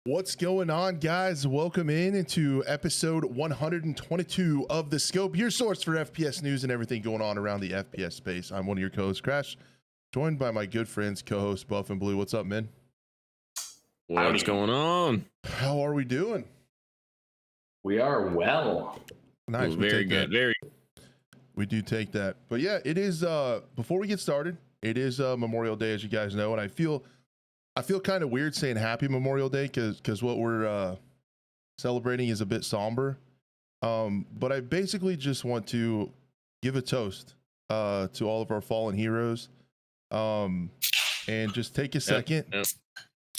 What's going on, guys? Welcome into episode 122 of The Scope, your source for FPS news and everything going on around the FPS space. I'm one of your co-hosts, Crash, joined by my good friends, co-host Buff and Blue. What's up, man? What's going on? How are we doing? We are well. Nice. Ooh, very good. We do take that. But yeah, it is, before we get started, it is Memorial Day, as you guys know, and I feel kind of weird saying happy Memorial Day because what we're celebrating is a bit somber. But I basically just want to give a toast to all of our fallen heroes, and just take a second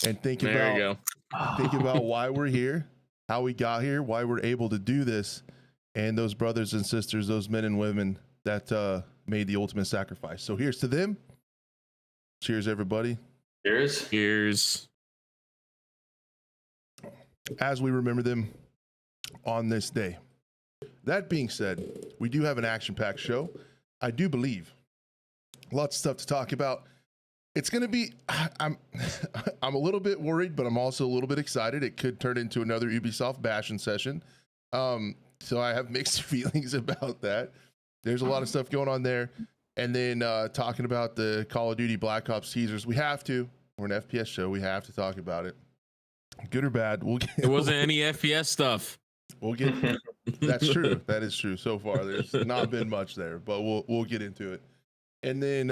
and think about why we're here, how we got here, why we're able to do this, and those brothers and sisters, those men and women that made the ultimate sacrifice. So here's to them. Cheers, everybody. Cheers. As we remember them on this day. That being said, we do have an action-packed show. I do believe lots of stuff to talk about. It's going to be, I'm a little bit worried, but I'm also a little bit excited. It could turn into another Ubisoft bashing session. So I have mixed feelings about that. There's a lot of stuff going on there. And then talking about the Call of Duty Black Ops teasers, we have to. We're an FPS show. We have to talk about it. Good or bad, There wasn't any FPS stuff. We'll get. That's true. That is true. So far, there's not been much there, but we'll get into it. And then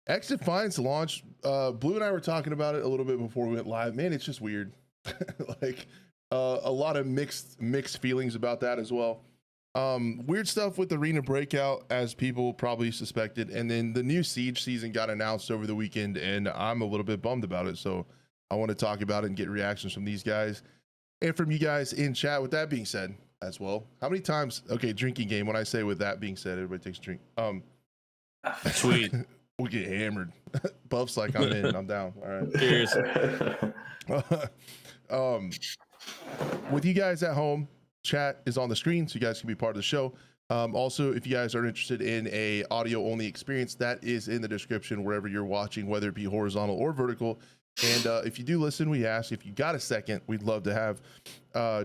XDefiant's launched. Blue and I were talking about it a little bit before we went live. Man, it's just weird. Like a lot of mixed feelings about that as well. Weird stuff with Arena Breakout, as people probably suspected, and then the new Siege season got announced over the weekend, and I'm a little bit bummed about it, so I want to talk about it and get reactions from these guys and from you guys in chat. With that being said as well, how many times, okay, drinking game, when I say with that being said, everybody takes a drink. Sweet. We'll get hammered. Buff's like, I'm in, I'm down. All right. Cheers. With you guys at home, chat is on the screen, so you guys can be part of the show. Also, if you guys are interested in a audio only experience, that is in the description wherever you're watching, whether it be horizontal or vertical. And if you do listen, we ask if you got a second, we'd love to have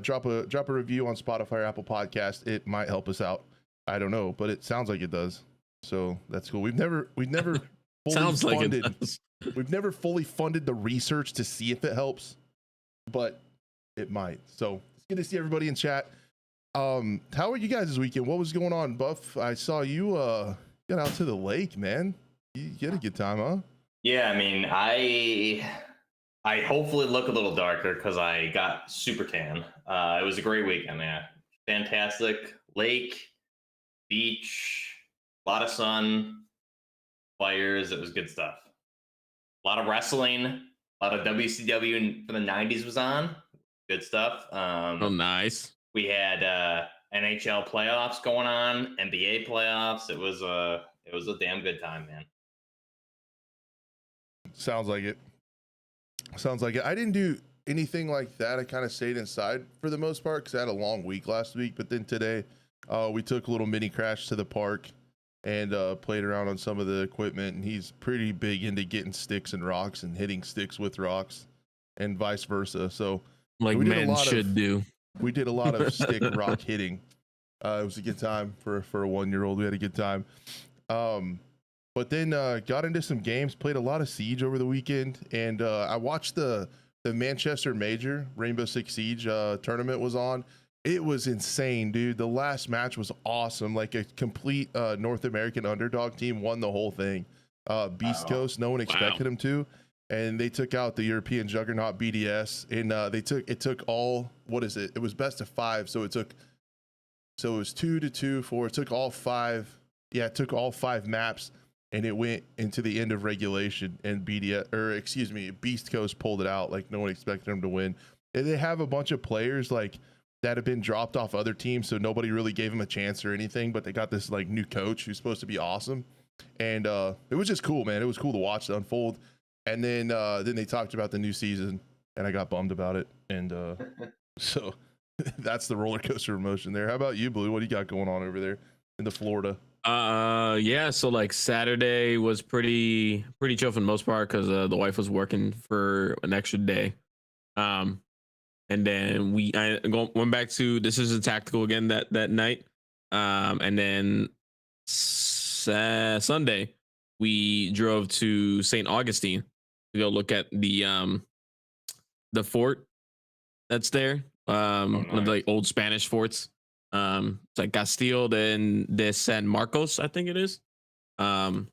drop a review on Spotify or Apple Podcast. It might help us out. I don't know, but it sounds like it does. So that's cool. We've never fully Sounds like funded, it does. we've never fully funded the research to see if it helps, but it might. So it's good to see everybody in chat. How are you guys this weekend? What was going on, Buff? I saw you get out to the lake, man. You had a good time, huh? Yeah, I mean, I hopefully look a little darker because I got super tan. It was a great weekend, yeah. Fantastic lake, beach, a lot of sun, fires. It was good stuff. A lot of wrestling, a lot of WCW from the 90s was on. Good stuff. Oh, nice. We had NHL playoffs going on, NBA playoffs. It was a damn good time, man. Sounds like it. I didn't do anything like that. I kind of stayed inside for the most part because I had a long week last week. But then today, we took a little mini Crash to the park and played around on some of the equipment. And he's pretty big into getting sticks and rocks and hitting sticks with rocks and vice versa. So Like men should do. We did a lot of stick rock hitting. It was a good time for a 1-year-old. We had a good time. But then got into some games, played a lot of Siege over the weekend, and I watched the Manchester Major Rainbow Six Siege tournament was on. It was insane, dude. The last match was awesome. Like a complete North American underdog team won the whole thing. Beast Coast, no one expected them to. And they took out the European juggernaut BDS, and it took all, what is it? It was best of 5, so it was 2-2, 4. It took all 5. Yeah, it took all 5 maps, and it went into the end of regulation, and Beast Coast pulled it out. Like no one expected them to win. And they have a bunch of players like that have been dropped off other teams, so nobody really gave them a chance or anything. But they got this like new coach who's supposed to be awesome, and it was just cool, man. It was cool to watch it unfold. And then they talked about the new season, and I got bummed about it. And so that's the roller coaster of emotion there. How about you, Blue? What do you got going on over there in the Florida? Yeah, so like Saturday was pretty chill for the most part because the wife was working for an extra day. And then went back to Decision Tactical again that night. And then Sunday we drove to St. Augustine to go look at the fort that's there. One of the like, old Spanish forts. It's like Castillo de San Marcos, I think it is. And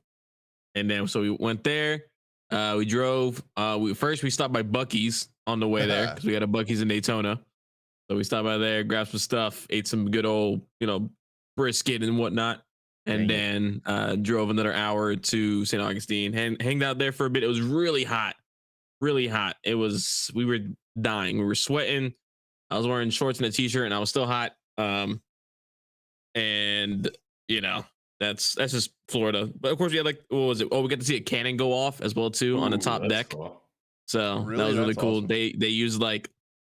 then so we went there. We drove. We stopped by Buc-ee's on the way there because we had a Buc-ee's in Daytona. So we stopped by there, grabbed some stuff, ate some good old, brisket and whatnot, and then drove another hour to St. Augustine. Hanged out there for a bit. It was really hot, really hot. We were dying. We were sweating. I was wearing shorts and a t-shirt, and I was still hot. And that's just Florida. But of course, we had like, what was it? Oh, we got to see a cannon go off as well too on the top deck. Cool. So that was really cool. Awesome. They used like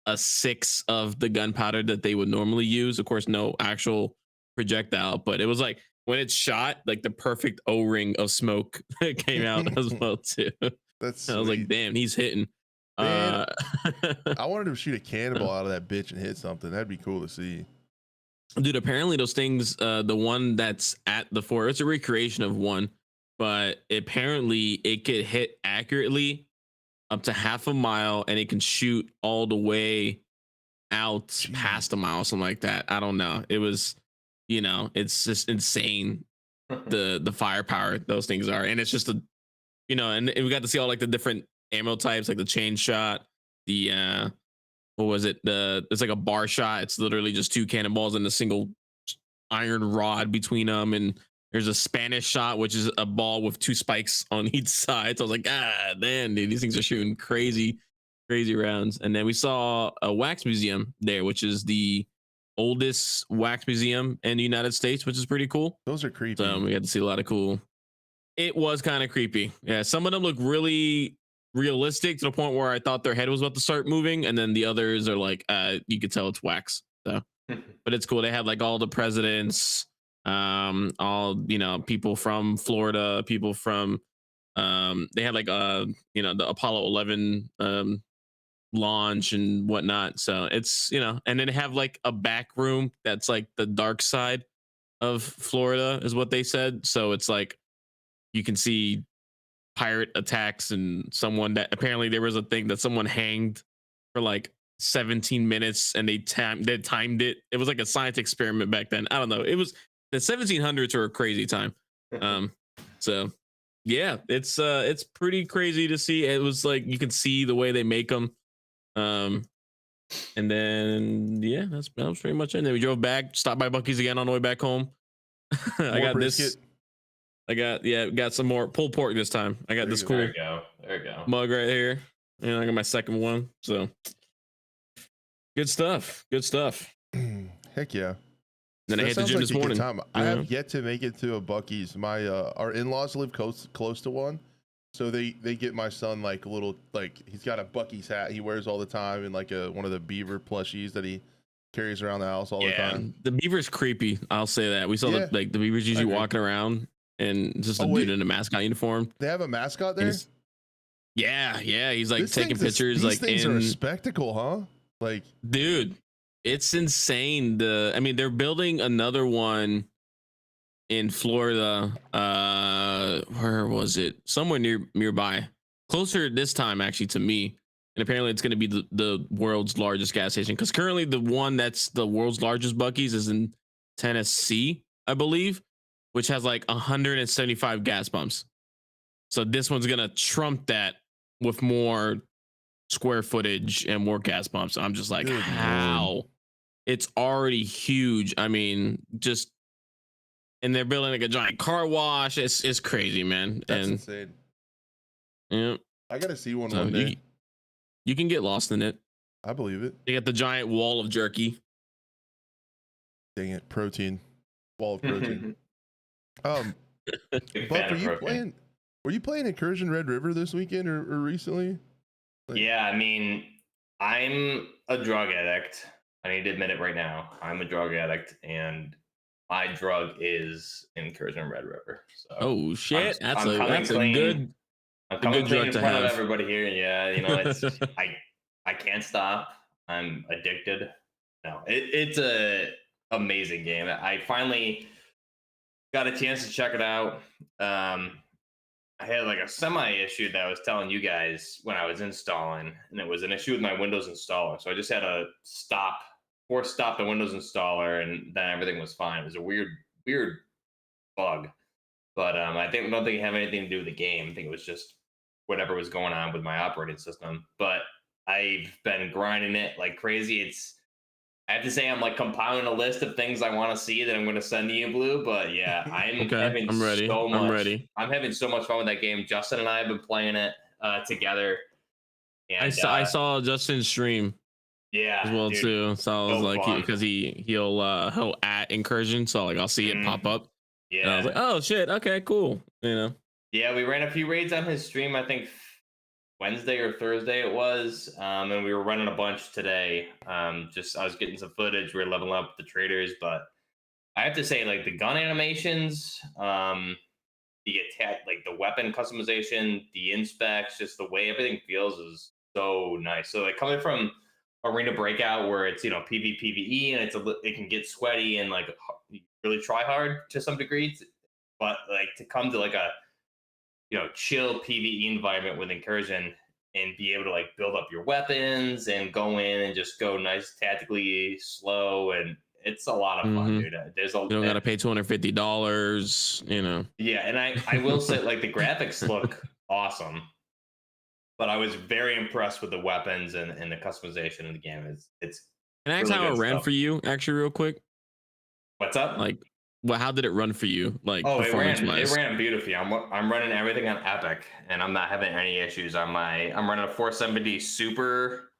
a 1/6 of the gunpowder that they would normally use. Of course, no actual projectile, but it was like when it shot, like the perfect O-ring of smoke came out as well too. That's I was like, damn, he's hitting. Man, I wanted to shoot a cannonball out of that bitch and hit something. That'd be cool to see. Dude, apparently those things, the one that's at the fort, it's a recreation of one, but apparently it could hit accurately up to half a mile, and it can shoot all the way out past a mile, something like that. I don't know. It was, it's just insane the firepower those things are, and it's just and we got to see all like the different ammo types, like the chain shot, the what was it? It's like a bar shot. It's literally just 2 cannonballs and a single iron rod between them. And there's a Spanish shot, which is a ball with 2 spikes on each side. So I was like, man, dude, these things are shooting crazy rounds. And then we saw a wax museum there, which is the oldest wax museum in the United States, which is pretty cool. Those are creepy. So we had to see a lot of cool. It was kind of creepy. Yeah, some of them look really realistic to the point where I thought their head was about to start moving, and then the others are like you could tell it's wax. So but it's cool. They had like all the presidents, all people from Florida, people from they had like the Apollo 11 launch and whatnot. So it's and then they have like a back room that's like the dark side of Florida is what they said. So it's like you can see pirate attacks and someone that apparently there was a thing that someone hanged for like 17 minutes and they timed it. It was like a science experiment back then. I don't know. It was the 1700s are a crazy time. So yeah, it's pretty crazy to see. It was like you can see the way they make them. And then yeah, that was pretty much it. And then we drove back, stopped by Buc-ee's again on the way back home. I got brisket. Got some more pulled pork this time. I got this cool there you go. Mug right here. And I got my second one. So good stuff. Heck yeah. Then I hit the gym this morning. I have yet to make it to a Buc-ee's. My our in-laws live close to one. So they get my son like a little, like he's got a Buc-ee's hat he wears all the time, and like one of the beaver plushies that he carries around the house all the time. The beaver's creepy. I'll say that. We saw the beaver's usually walking around and just a dude in a mascot uniform. They have a mascot there? Yeah. He's like taking pictures. These things are a spectacle, huh? Like, dude, it's insane. They're building another one in Florida. Where was it? Somewhere nearby, closer this time actually to me. And apparently it's going to be the world's largest gas station, because currently the one that's the world's largest Buc-ee's is in Tennessee, I believe, which has like 175 gas pumps. So this one's going to trump that with more square footage and more gas pumps. I'm just like, how? It's already huge. I mean, just, and they're building like a giant car wash. It's crazy, man. That's insane. Yeah. I got to see one day. You can get lost in it. I believe it. You got the giant wall of jerky. Dang it. Protein. Wall of protein. Buck, were you playing Incursion Red River this weekend or recently? Yeah, I mean, I'm a drug addict. I need to admit it right now. I'm a drug addict, and my drug is Incursion Red River. So oh shit, that's a good. I'm coming clean in front of everybody here. Yeah, it's I can't stop. I'm addicted. No, it's a amazing game. I finally got a chance to check it out. I had like a semi issue that I was telling you guys when I was installing, and it was an issue with my Windows installer. So I just had to force stop the Windows installer, and then everything was fine. It was a weird bug, but don't think it had anything to do with the game. I think it was just whatever was going on with my operating system. But I've been grinding it like crazy. I have to say, I'm like compiling a list of things I want to see that I'm going to send to you, Blue. But yeah, Okay, I'm ready. I'm ready. I'm having so much fun with that game. Justin and I have been playing it together. And, I saw Justin's stream yeah, as well dude, too. So I was like, because he'll at Incursion, so like I'll see it pop up. Yeah, and I was like, oh shit, okay, cool. You know. Yeah, we ran a few raids on his stream. I think Wednesday or Thursday it was, and we were running a bunch today. I was getting some footage. We were leveling up the traders, but I have to say, like the gun animations, the attack, like the weapon customization, the inspects, just the way everything feels is so nice. So like coming from Arena Breakout, where it's PvPvE and it can get sweaty and like really try hard to some degree, but like to come to like a chill PvE environment with Incursion and be able to like build up your weapons and go in and just go nice tactically slow, and it's a lot of fun, dude. There's you don't gotta pay $250, Yeah, and I will say like the graphics look awesome, but I was very impressed with the weapons and the customization of the game. It's and that's really how it ran for you, actually, real quick. What's up? Like, how did it run for you? Like, it ran beautifully. I'm running everything on Epic, and I'm not having any issues on I'm running a 470 Super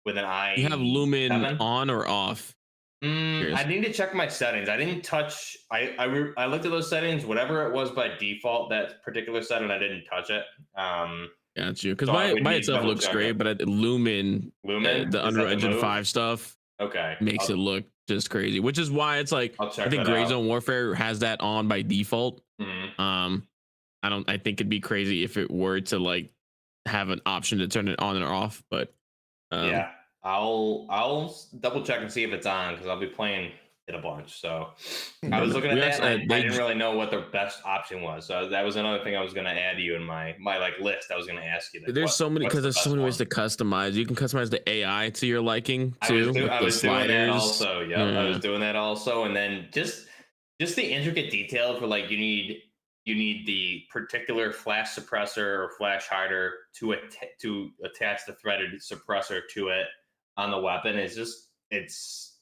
with an i. You have Lumen on or off? I need to check my settings. I didn't touch. I looked at those settings. Whatever it was by default, that particular setting, I didn't touch it. Got you. Because by itself looks great, but at Lumen, the Unreal Engine 5 stuff, makes it look just crazy, which is why it's like I think Gray Zone Warfare has that on by default. I think it'd be crazy if it were to like have an option to turn it on or off, but yeah, I'll double check and see if it's on, because I'll be playing it a bunch. So I was looking at that, and I didn't really know what the best option was. So that was another thing I was going to add to you in my like list. I was going to ask you that. There's so many ways to customize. You can customize the AI to your liking too. I was doing that also. Yeah, I was doing that also, and then just the intricate detail for like you need the particular flash suppressor or flash hider to attach the threaded suppressor to it on the weapon. Is just it's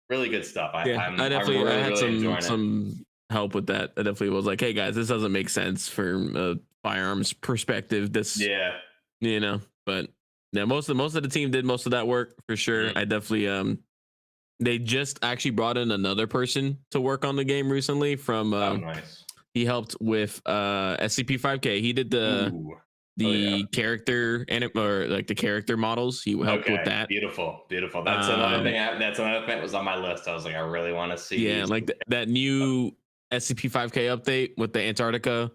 really good stuff. I had some help with that. I definitely was like, hey guys, this doesn't make sense from a firearms perspective. But yeah, most of the team did most of that work for sure. I definitely they just actually brought in another person to work on the game recently from nice. He helped with SCP-5K. He did the character or like the character models. He helped with that. Beautiful. That's another thing. That's another thing that was on my list. I was like, I really want to see. Yeah, like that new SCP-5K update with the Antarctica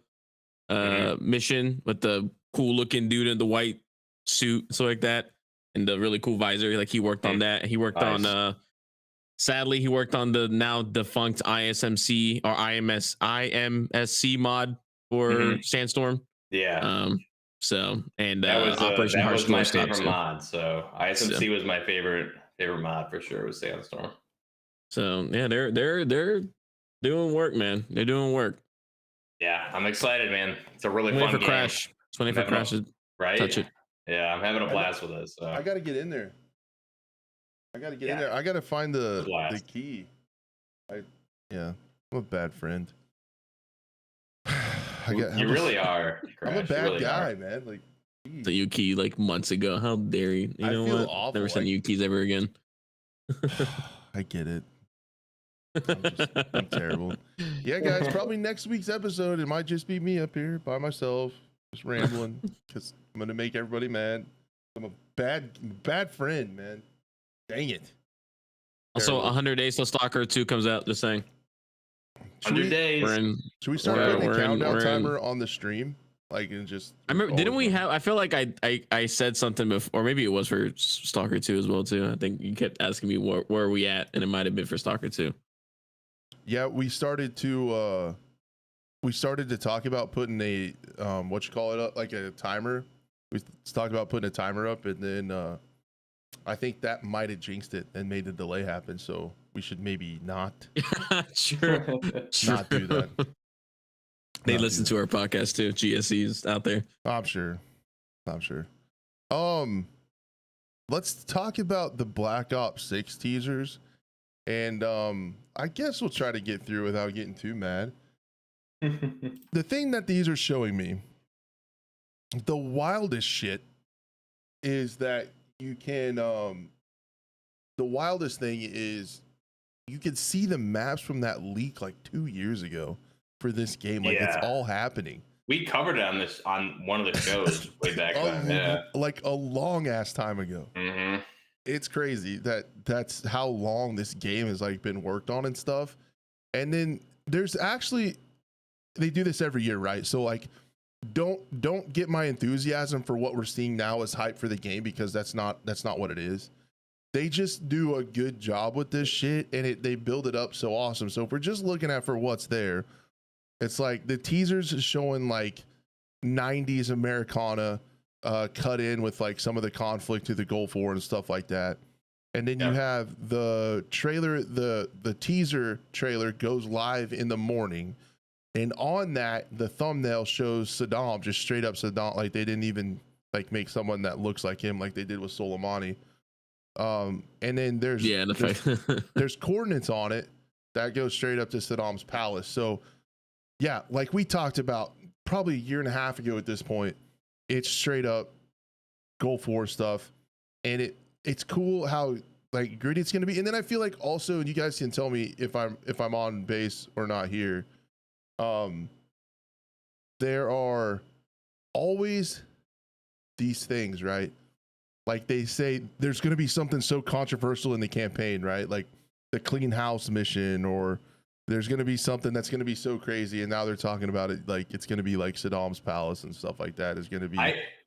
mission with the cool looking dude in the white suit, so like that, and the really cool visor. Like he worked on that. He worked on. Sadly, he worked on the now defunct ISMC or IMSC mod for Sandstorm. Yeah. So and that was Operation that Harsh was my favorite mod. So ISMC was my favorite mod for sure. Was Sandstorm. So yeah, they're doing work, man. They're doing work. Yeah, I'm excited, man. It's a really fun game. Crash. 20 for Crash. Right. Touch it. Yeah, I'm having a blast with this. So. I got to get in there. I gotta get in there. I gotta find the key. I'm a bad friend. You really are. I'm a bad guy, man. Like, so you key like months ago. How dare you? You know what? Awful. Never send you keys ever again. I get it. I'm terrible. Yeah, guys. Probably next week's episode, it might just be me up here by myself, just rambling, because I'm gonna make everybody mad. I'm a bad friend, man. Dang it. Also, 100 Days Till Stalker 2 comes out, just saying. 100 days. Should we start putting a countdown timer on the stream? like, and just. I remember, didn't we always have? I feel like I said something before, or maybe it was for Stalker 2 as well too. I think you kept asking me where are we at, and it might have been for Stalker 2. Yeah, we started to talk about putting a what you call it up, like a timer. We talked about putting a timer up, and then I think that might have jinxed it and made the delay happen. So we should maybe not Sure. not do that. They Not listen do to our podcast too. GSEs out there. that. I'm sure. Let's talk about the Black Ops 6 teasers, and I guess we'll try to get through without getting too mad. The thing that these are showing me, the wildest shit, is that you can the wildest thing is you can see the maps from that leak like 2 years ago for this game. Like, it's all happening. We covered it on one of the shows way back then. Yeah, like a long ass time ago. Mm-hmm. It's crazy that's how long this game has like been worked on and stuff. And then there's actually, they do this every year, right? So like, don't get my enthusiasm for what we're seeing now as hype for the game, because that's not what it is. They just do a good job with this shit, and they build it up so awesome. So if we're just looking at for what's there, it's like the teasers is showing like 90s Americana cut in with like some of the conflict to the Gulf War and stuff like that. And then you have the trailer, the teaser trailer goes live in the morning. And on that, the thumbnail shows Saddam, just straight up Saddam. Like, they didn't even like make someone that looks like him, like they did with Soleimani. And then there's coordinates on it that goes straight up to Saddam's palace. So yeah, like we talked about probably a year and a half ago at this point, it's straight up Gulf War stuff. And it's cool how like gritty it's going to be. And then I feel like also, and you guys can tell me if I'm on base or not here. There are always these things, right? Like they say there's going to be something so controversial in the campaign, right? Like the clean house mission, or there's going to be something that's going to be so crazy. And now they're talking about it like it's going to be like Saddam's palace and stuff like that is going to be.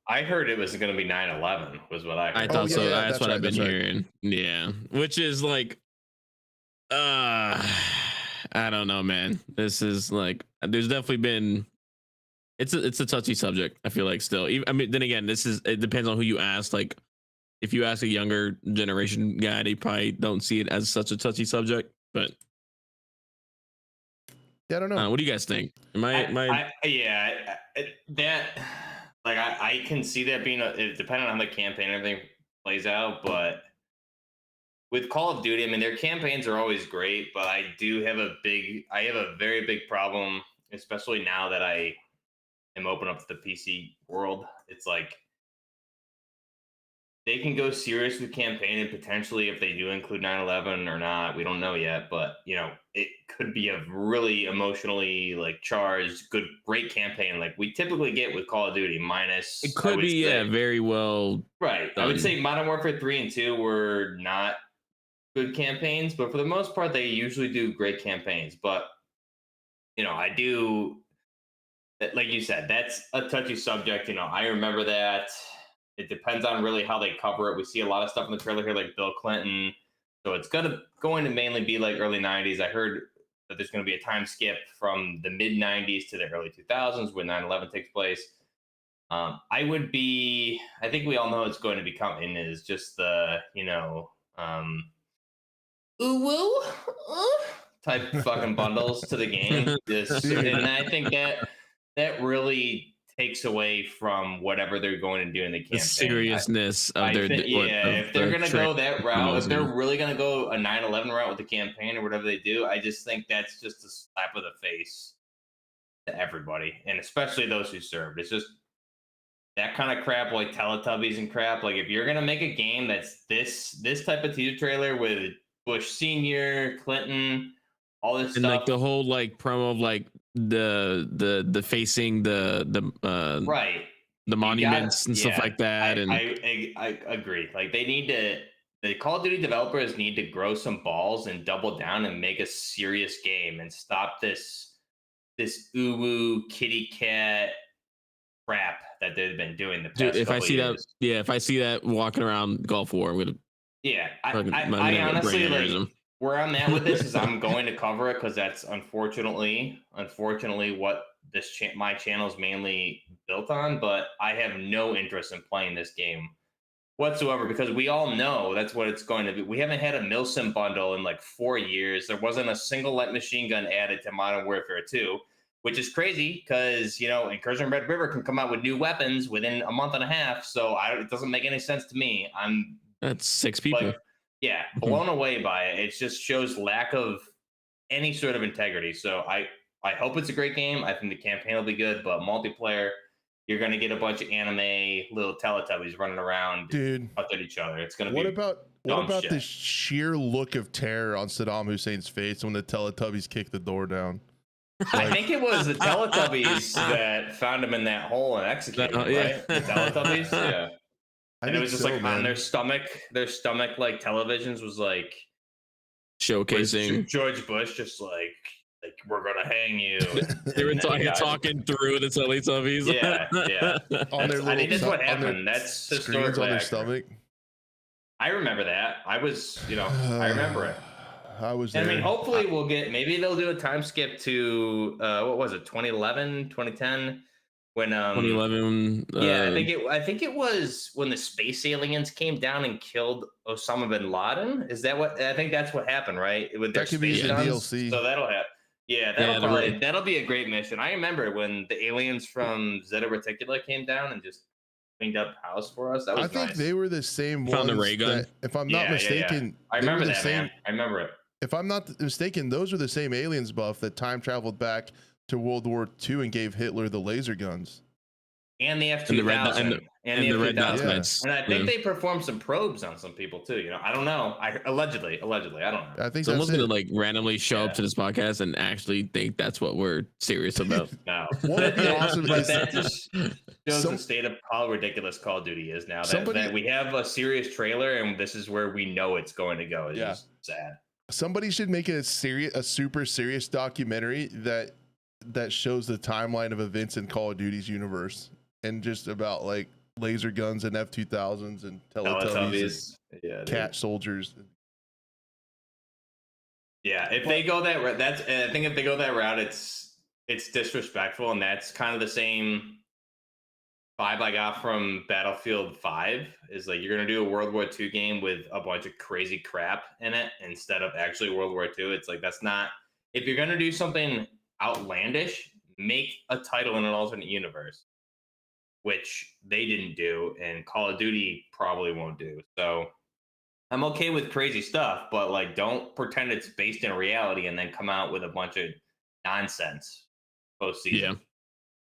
I heard it was going to be 9/11 was what I heard. I thought so. Yeah, that's what I've been hearing. Yeah. Which is like, I don't know, man. This is like, there's definitely been, it's a touchy subject. I feel like still, I mean, then again, it depends on who you ask. Like if you ask a younger generation guy, they probably don't see it as such a touchy subject, but yeah, I don't know. What do you guys think? I can see that being depending on how the campaign and everything plays out, but with Call of Duty, I mean, their campaigns are always great, but I have a very big problem, especially now that I am open up to the PC world. It's like they can go serious with campaign, and potentially if they do include 9/11 or not, we don't know yet, but you know, it could be a really emotionally like charged, great campaign like we typically get with Call of Duty, minus it could be very well right done. I would say Modern Warfare 3 and 2 were not good campaigns, but for the most part they usually do great campaigns. But you know, I do, like you said, that's a touchy subject. You know, I remember that. It depends on really how they cover it. We see a lot of stuff in the trailer here, like Bill Clinton. So it's going to mainly be like early 90s. I heard that there's going to be a time skip from the mid 90s to the early 2000s when 9/11 takes place. I think we all know it's going to be coming, is just the, you know, ooh type fucking bundles to the game. And I think that really takes away from whatever they're going to do in the campaign. The seriousness of their if they're going to go that route, if they're really going to go a 9/11 route with the campaign or whatever they do, I just think that's just a slap of the face to everybody, and especially those who served. It's just that kind of crap, like Teletubbies and crap. Like if you're going to make a game that's this type of teaser trailer with Bush Senior, Clinton, all this and stuff, like the whole like promo of like the facing the right, the monuments and stuff like that. I agree. Like the Call of Duty developers need to grow some balls and double down and make a serious game and stop this uwu kitty cat that they've been doing the past Dude, if I couple see that, years. yeah, if I see that walking around Gulf War, I'm gonna Yeah, my I honestly brain like aneurysm. where I'm at with this is I'm going to cover it because that's unfortunately what my channel is mainly built on. But I have no interest in playing this game whatsoever because we all know that's what it's going to be. We haven't had a Milsim bundle in like 4 years. There wasn't a single light machine gun added to Modern Warfare 2, which is crazy because Incursion Red River can come out with new weapons within a month and a half. So it doesn't make any sense to me. I'm That's 6 people. like, yeah, blown away by it. It just shows lack of any sort of integrity. So I hope it's a great game. I think the campaign will be good, but multiplayer, you're gonna get a bunch of anime little Teletubbies running around, Dude, up at each other. It's gonna what be about the sheer look of terror on Saddam Hussein's face when the Teletubbies kicked the door down? I think it was the Teletubbies that found him in that hole and executed him, right? The Teletubbies, yeah. And it was just like on their stomach like televisions was like showcasing George Bush, just like we're gonna hang you. They were talking through the Teletubbies. Yeah. On their I think that's what happened. That's screens on their stomach. I remember that. I remember it. I was there. I mean, hopefully we'll get, maybe they'll do a time skip to what was it, 2011, 2010, when 2011. Yeah, I think it was when the space aliens came down and killed Osama bin Laden. Is that what? I think that's what happened, right? With their that could be the guns. DLC. So that'll happen. Yeah, that'll be a great mission. I remember when the aliens from Zeta Reticula came down and just cleaned up house for us. That was I think nice. they were the same ones. Found the ray gun. If I'm not mistaken, I remember that. Man. I remember it. If I'm not mistaken, those were the same aliens buff that time traveled back to World War II and gave Hitler the laser guns. And the F-2000. And the red dots. And I think they performed some probes on some people too. I don't know. Allegedly, I don't know. I think someone's gonna like randomly show up to this podcast and actually think that's what we're serious about. No, what would be awesome but is that just shows the state of how ridiculous Call of Duty is now. That we have a serious trailer, and this is where we know it's going to go. It's just sad. Somebody should make a super serious documentary that shows the timeline of events in Call of Duty's universe and just about like laser guns and F-2000s and Teletubbies and cat soldiers. Yeah, if they go that route, I think if they go that route, it's disrespectful, and that's kind of the same vibe I got from Battlefield 5. Is like you're gonna do a World War II game with a bunch of crazy crap in it instead of actually World War II. It's like that's not. If you're gonna do something outlandish, make a title in an alternate universe, which they didn't do, and Call of Duty probably won't do. So I'm okay with crazy stuff, but like don't pretend it's based in reality and then come out with a bunch of nonsense post-season. Yeah.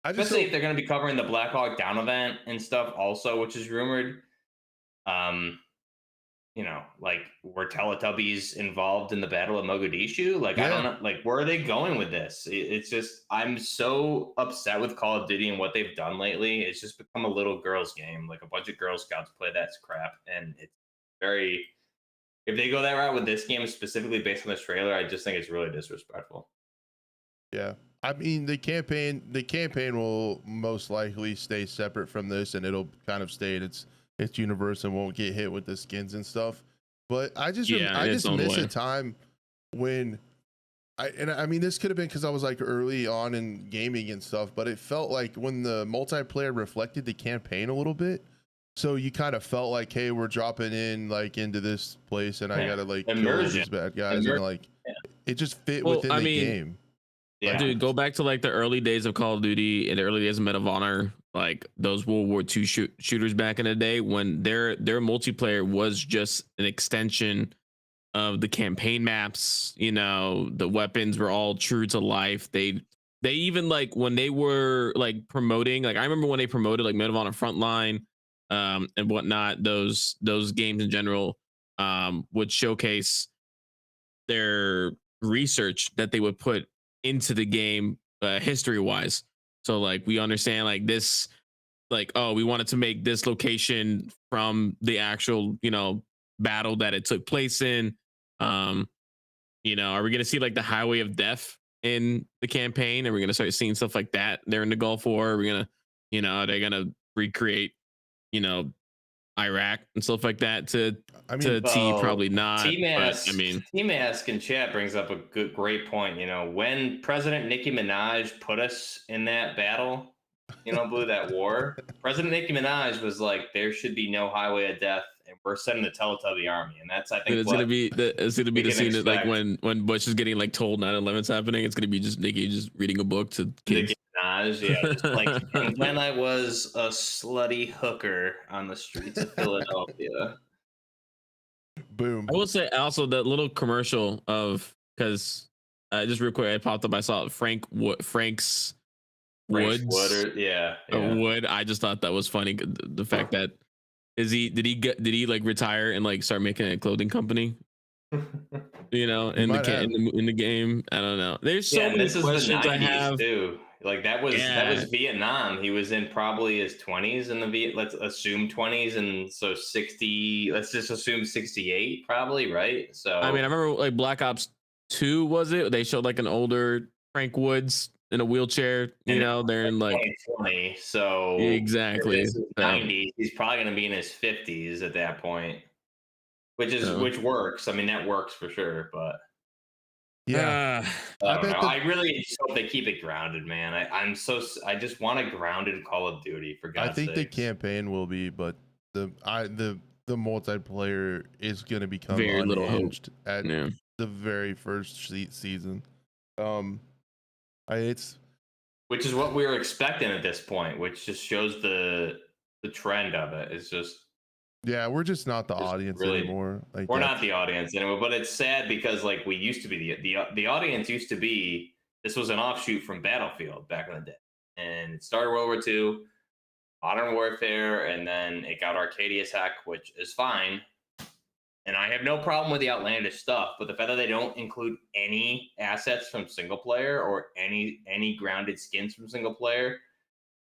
Especially if they're going to be covering the Black Hawk Down event and stuff also, which is rumored. Like were Teletubbies involved in the Battle of Mogadishu? Like, I don't know, like where are they going with this? It's just, I'm so upset with Call of Duty and what they've done lately. It's just become a little girls game. Like a bunch of Girl Scouts play that crap. And it's very, if they go that route with this game specifically based on this trailer, I just think it's really disrespectful. Yeah. I mean, the campaign will most likely stay separate from this, and it'll kind of stay in its universe and won't get hit with the skins and stuff. But I just miss a time when I mean, this could have been because I was like early on in gaming and stuff, but it felt like when the multiplayer reflected the campaign a little bit. So you kind of felt like, hey, we're dropping in like into this place, and I gotta like kill these bad guys, and like it just fit within the game. Yeah, dude, go back to like the early days of Call of Duty and the early days of Medal of Honor, like those World War II shooters back in the day when their multiplayer was just an extension of the campaign maps. The weapons were all true to life. They even like when they were like promoting, like I remember when they promoted like Medal of Honor Frontline and whatnot, those games in general would showcase their research that they would put into the game history wise. So like we understand like this, like, oh, we wanted to make this location from the actual battle that it took place in. Are we gonna see like the Highway of Death in the campaign? Are we gonna start seeing stuff like that there in the Gulf War? Are we gonna are they gonna recreate, you know, Iraq and stuff like that to I mean, T, probably not. But I mean, T-Mask in chat brings up a great point. You know, when President Nicki Minaj put us in that battle, you know, Blue, that war, President Nicki Minaj was like, there should be no highway of death, and we're sending the Teletubby army. And that's, I think, it's gonna be the scene that, like, expect. when Bush is getting like told 9/11's happening, it's gonna be just Nicki just reading a book to kids. Nicki Minaj, yeah, just like, and when I was a slutty hooker on the streets of Philadelphia. boom. I will say also that little commercial of, because just real quick, I popped up, I saw Frank's Woods Wood. I just thought that was funny. The fact that did he like retire and like start making a clothing company? You know, in the game. I don't know. There's so many questions I have too. Like that was Vietnam. He was in probably his 20s in the let's assume 20s, and so 60. Let's just assume 68, probably, right? So I mean, I remember like Black Ops 2, was it? They showed like an older Frank Woods in a wheelchair. You know, they're in like 2020. So exactly 90s. He's probably going to be in his 50s at that point, which works. I mean, that works for sure, but. Yeah, I really just hope they keep it grounded, man. I just want a grounded Call of Duty, for God's sake. I think the campaign will be, but the multiplayer is going to become very unhinged at the very first season. It's which is what we were expecting at this point, which just shows the trend of it. It's just. Yeah, we're just not the audience anymore. Like, we're not the audience anymore, but it's sad because like we used to be the audience used to be. This was an offshoot from Battlefield back in the day, and it started World War II, Modern Warfare, and then it got Arcadia Tech, which is fine. And I have no problem with the outlandish stuff, but the fact that they don't include any assets from single player or any grounded skins from single player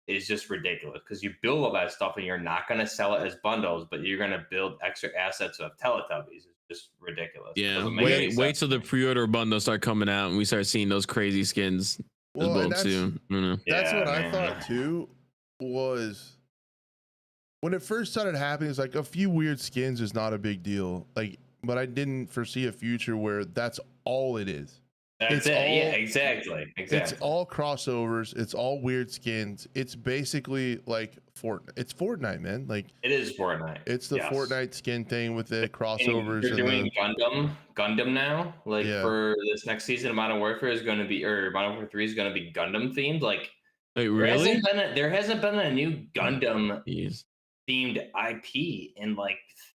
is just ridiculous, because you build all that stuff and you're not going to sell it as bundles, but you're going to build extra assets of Teletubbies. It's just ridiculous. Yeah, wait till the pre-order bundles start coming out and we start seeing those crazy skins. Well, that's what I thought too, was when it first started happening. It's like a few weird skins is not a big deal, like, but I didn't foresee a future where that's all it is. That's it. Yeah, exactly. It's all crossovers. It's all weird skins. It's basically like Fortnite. It's Fortnite, man. Like, it is Fortnite. It's the Fortnite skin thing with the crossovers. They're doing Gundam now. Like, for this next season, Modern Warfare is going to be, or Modern Warfare 3 is going to be Gundam themed. Like, wait, really? There hasn't been a new Gundam themed IP in like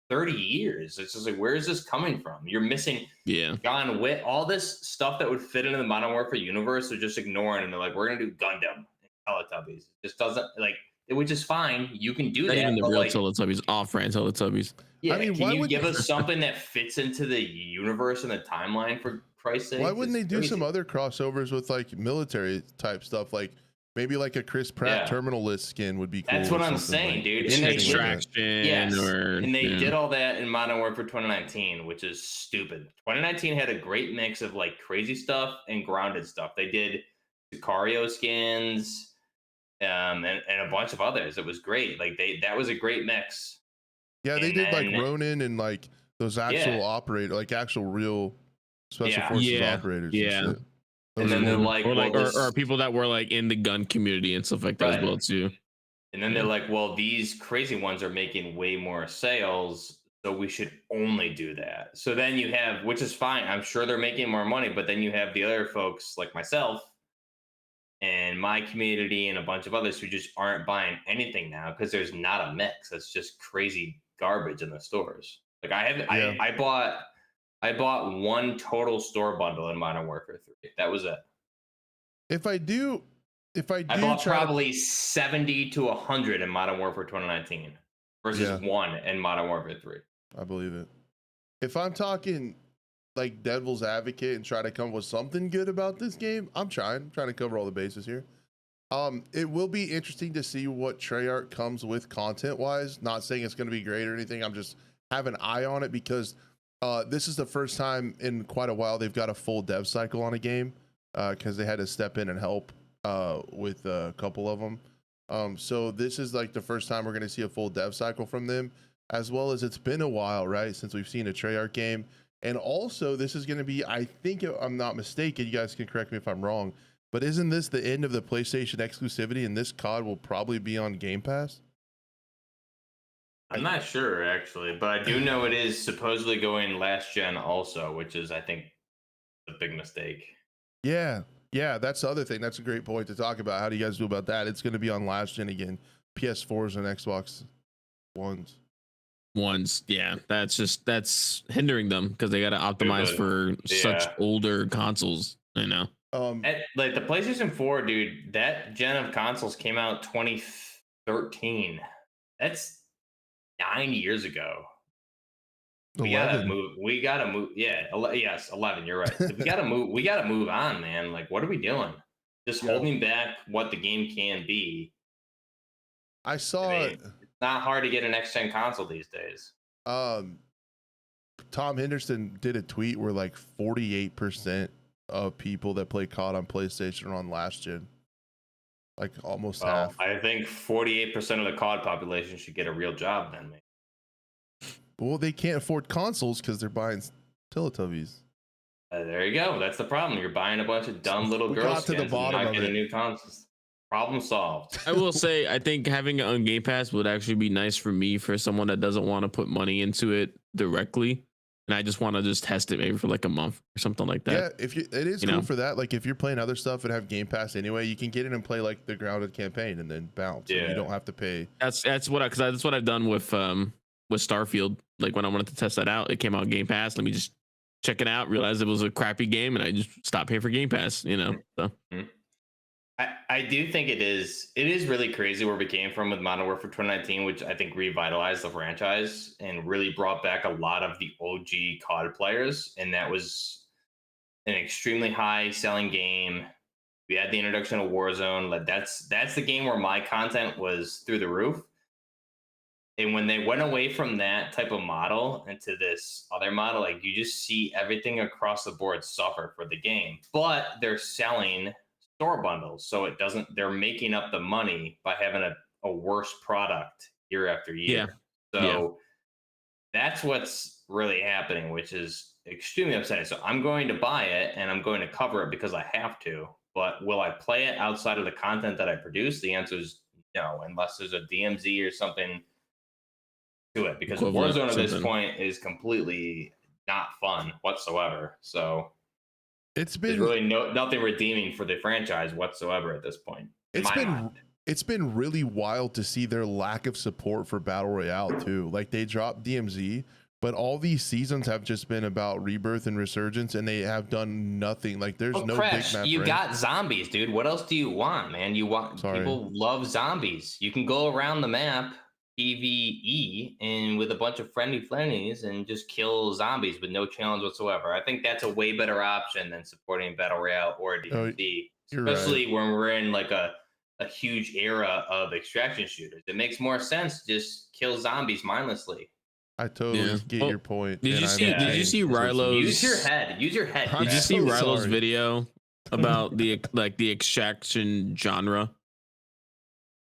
30 years. It's just like, where is this coming from? You're missing John Wick, all this stuff that would fit into the Modern Warfare universe. They're just ignoring, and they're like, we're gonna do Gundam and Teletubbies. It just doesn't, like, which is fine. You can do that. Even the real Teletubbies, off-brand Teletubbies. Yeah, I mean, can you give us something that fits into the universe and the timeline, for Christ's sake? Why wouldn't they do some other crossovers with like military type stuff, like maybe like a Chris Pratt terminal list skin would be cool? That's what I'm saying, like, dude. And and they did all that in Modern Warfare 2019, which is stupid. 2019 had a great mix of like crazy stuff and grounded stuff. They did Sicario skins, and a bunch of others. It was great. Like, that was a great mix. Yeah, they did like Ronin and like those actual operator, like actual real special forces operators. Yeah. And then they're like, or people that were like in the gun community and stuff like that as well too. And then they're like, well, these crazy ones are making way more sales, so we should only do that. So then you have, which is fine, I'm sure they're making more money, but then you have the other folks like myself and my community and a bunch of others who just aren't buying anything now because there's not a mix. That's just crazy garbage in the stores. Like, I bought one total store bundle in Modern Warfare 3. That was it. I bought probably 70 to 100 in Modern Warfare 2019 versus one in Modern Warfare 3. I believe it. If I'm talking like devil's advocate and try to come up with something good about this game, I'm trying to cover all the bases here. It will be interesting to see what Treyarch comes with content wise. Not saying it's going to be great or anything. I'm just have an eye on it because this is the first time in quite a while they've got a full dev cycle on a game, because they had to step in and help with a couple of them. So this is like the first time we're going to see a full dev cycle from them, as well as it's been a while, right, since we've seen a Treyarch game. And also, this is going to be, I think, if I'm not mistaken, you guys can correct me if I'm wrong, but isn't this the end of the PlayStation exclusivity, and this COD will probably be on Game Pass? I'm not sure actually, but I do know it is supposedly going last gen also, which is I think a big mistake. Yeah, that's the other thing. That's a great point to talk about. How do you guys do about that? It's going to be on last gen again, PS4s and Xbox Ones. Yeah, that's hindering them because they got to optimize for such older consoles. I know. Like the PlayStation 4, dude, that gen of consoles came out 2013. That's 9 years ago. We 11. gotta move. Yeah, yes, 11. You're right. We gotta move. We gotta move on, man. Like, what are we doing? Just holding back what the game can be. I saw. I mean, it's not hard to get an next gen console these days. Tom Henderson did a tweet where like 48% of people that play COD on PlayStation are on last gen. Like almost half. I think 48% of the COD population should get a real job then, man. Well, they can't afford consoles because they're buying Teletubbies. There you go. That's the problem. You're buying a bunch of dumb little girls skins and not getting new consoles. Problem solved. I will say, I think having it on Game Pass would actually be nice for me, for someone that doesn't want to put money into it directly, and I just want to just test it maybe for like a month or something like that. Yeah, it is cool for that. Like if you're playing other stuff and have Game Pass anyway, you can get in and play like the grounded campaign and then bounce. Yeah, you don't have to pay. That's what I've done with Starfield. Like when I wanted to test that out, it came out Game Pass. Let me just check it out. Realized it was a crappy game, and I just stopped paying for Game Pass. You know, so. I do think it is really crazy where we came from with Modern Warfare 2019, which I think revitalized the franchise and really brought back a lot of the OG COD players. And that was an extremely high selling game. We had the introduction of Warzone. Like that's the game where my content was through the roof. And when they went away from that type of model into this other model, like you just see everything across the board suffer for the game. But they're selling store bundles, so it doesn't. They're making up the money by having a worse product year after year. So that's what's really happening, which is extremely upsetting. So I'm going to buy it and I'm going to cover it because I have to. But will I play it outside of the content that I produce? The answer is no, unless there's a DMZ or something to it, because Warzone at this point is completely not fun whatsoever. So it's been really nothing redeeming for the franchise whatsoever at this point. It's been really wild to see their lack of support for Battle Royale too. Like they dropped DMZ, but all these seasons have just been about Rebirth and Resurgence, and they have done nothing. Like there's no Crash, big map. You got zombies, dude. What else do you want, man? People love zombies. You can go around the map PvE and with a bunch of friendlies and just kill zombies with no challenge whatsoever. I think that's a way better option than supporting Battle Royale or DMZ, especially when we're in like a huge era of extraction shooters. It makes more sense to just kill zombies mindlessly. I totally get your point. Did you see Rilo's? Use your head. Did you see Rilo's video about the extraction genre?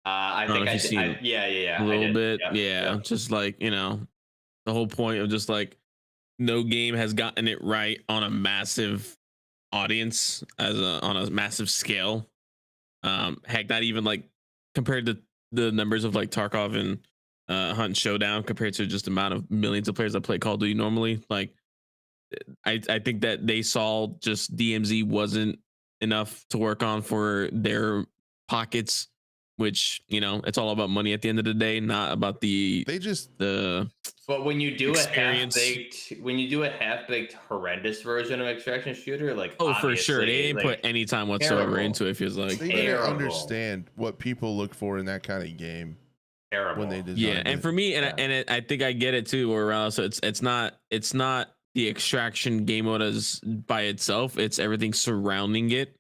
I think I did. Yeah. A little bit. Yeah. Just like, the whole point of just like no game has gotten it right on a massive audience on a massive scale. Heck, not even like compared to the numbers of like Tarkov and Hunt Showdown compared to just the amount of millions of players that play Call of Duty normally. Like, I think that they saw just DMZ wasn't enough to work on for their pockets, which it's all about money at the end of the day, not about But when you do experience. a half-baked horrendous version of extraction shooter, like for sure they didn't put any time whatsoever into it. Feels like they didn't understand what people look for in that kind of game. Terrible. When they design and for me, I think I get it too. Or else so it's not the extraction game mode as by itself. It's everything surrounding it.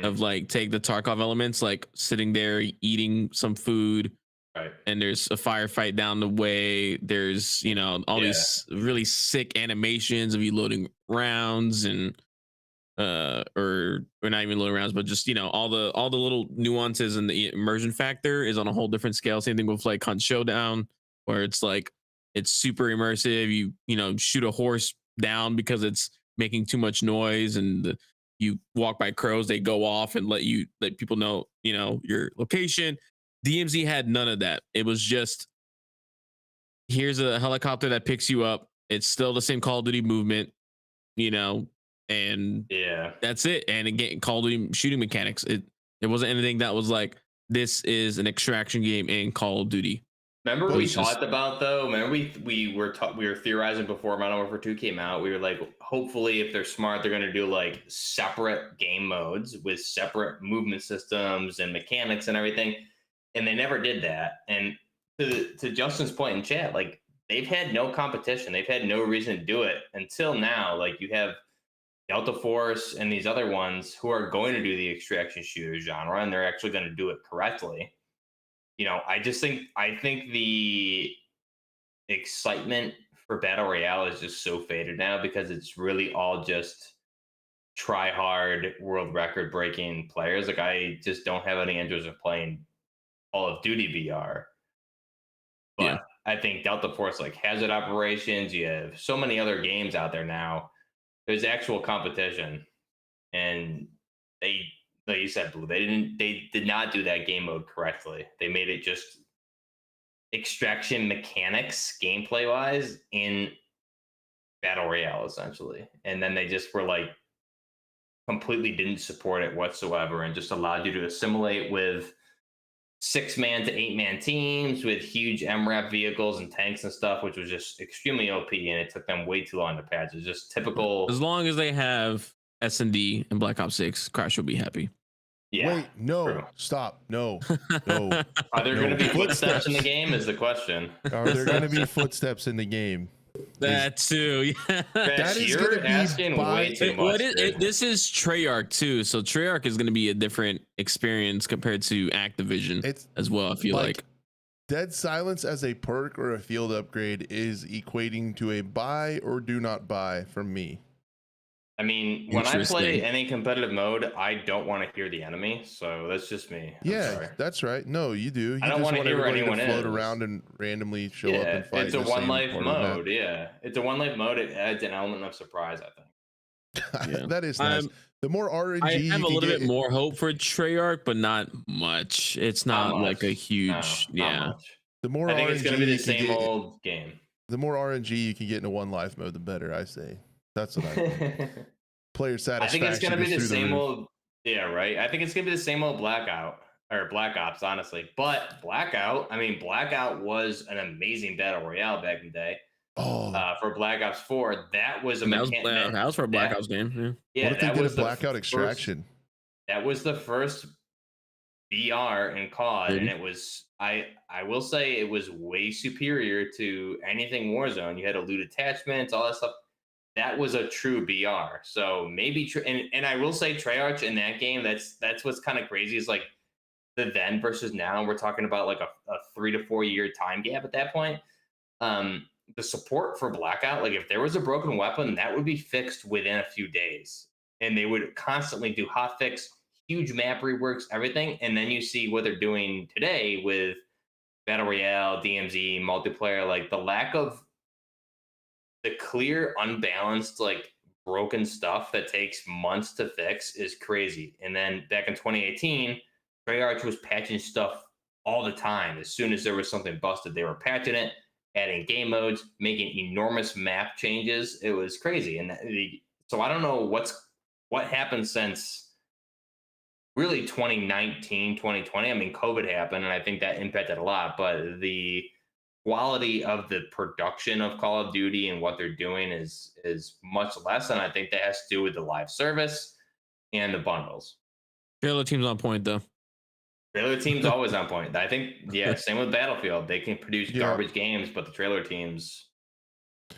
Of like take the Tarkov elements, like sitting there eating some food, right? And there's a firefight down the way. There's all these really sick animations of you loading rounds, and or not even little rounds, but just all the little nuances and the immersion factor is on a whole different scale. Same thing with like Hunt Showdown, where it's like it's super immersive. You shoot a horse down because it's making too much noise, and you walk by crows, they go off and let people know your location. DMZ had none of that. It was just, here's a helicopter that picks you up. It's still the same Call of Duty movement, and Yeah. that's it. And again, Call of Duty shooting mechanics. It wasn't anything that was like, this is an extraction game in Call of Duty. Remember we talked about though. Remember we were theorizing before Modern Warfare 2 came out. We were like, hopefully, if they're smart, they're going to do like separate game modes with separate movement systems and mechanics and everything. And they never did that. And to Justin's point in chat, like they've had no competition. They've had no reason to do it until now. Like you have Delta Force and these other ones who are going to do the extraction shooter genre, and they're actually going to do it correctly. I think the excitement for Battle Royale is just so faded now because it's really all just try hard world record breaking players. Like I just don't have any interest in playing Call of Duty VR. But yeah. I think Delta Force, like Hazard Operations, you have so many other games out there now. There's actual competition, and they, like you said, Blue, they did not do that game mode correctly. They made it just extraction mechanics gameplay wise in Battle Royale essentially, and then they just were like completely didn't support it whatsoever and just allowed you to assimilate with 6-man to 8-man teams with huge MRAP vehicles and tanks and stuff, which was just extremely OP, and it took them way too long to patch. It's just typical. As long as they have S&D and Black Ops 6, Crash will be happy. Yeah. Wait, no, true. Stop. No. Are there going to be footsteps in the game is the question. Are there going to be footsteps in the game? That too, yeah. That is going to be asking way too much. This is Treyarch too, so Treyarch is going to be a different experience compared to Activision as well. I feel like Dead Silence as a perk or a field upgrade is equating to a buy or do not buy from me. I mean, when I play any competitive mode, I don't want to hear the enemy, so that's just me. Yeah, that's right. No, you do. I don't want to hear where anyone to float around and randomly show up and fight. It's a one life mode. Yeah, it's a one life mode. It adds an element of surprise, I think. Yeah. That is nice. The more RNG, I have a little bit more hope for Treyarch, but not much. It's not like a huge, not much. The more I think RNG it's going to be the same old game. The more RNG you can get in a one life mode, the better. I say. That's what I think. Player satisfaction. I think it's going to be the same old. Yeah, right. I think it's going to be the same old Black Ops, honestly. But Blackout was an amazing battle royale back in the day. For Black Ops 4, that was a that was for a Black Ops game. Yeah, what if they did a Blackout extraction? That was the first BR in COD, and it was. I will say it was way superior to anything Warzone. You had to loot attachments, all that stuff. That was a true BR. So maybe, and I will say Treyarch in that game, that's what's kind of crazy is like the then versus now. We're talking about like a 3 to 4 year time gap at that point. The support for Blackout, like if there was a broken weapon, that would be fixed within a few days. And they would constantly do hotfix, huge map reworks, everything. And then you see what they're doing today with Battle Royale, DMZ, multiplayer, like the lack of the clear, unbalanced, like broken stuff that takes months to fix is crazy. And then back in 2018, Treyarch was patching stuff all the time. As soon as there was something busted, they were patching it, adding game modes, making enormous map changes. It was crazy. And so I don't know what happened since really 2019, 2020. I mean, COVID happened, and I think that impacted a lot. But the quality of the production of Call of Duty and what they're doing is much less, and I think that has to do with the live service and the bundles. Trailer team's on point though. Trailer team's always on point. I think, yeah, same with Battlefield. They can produce garbage games, but the trailer team's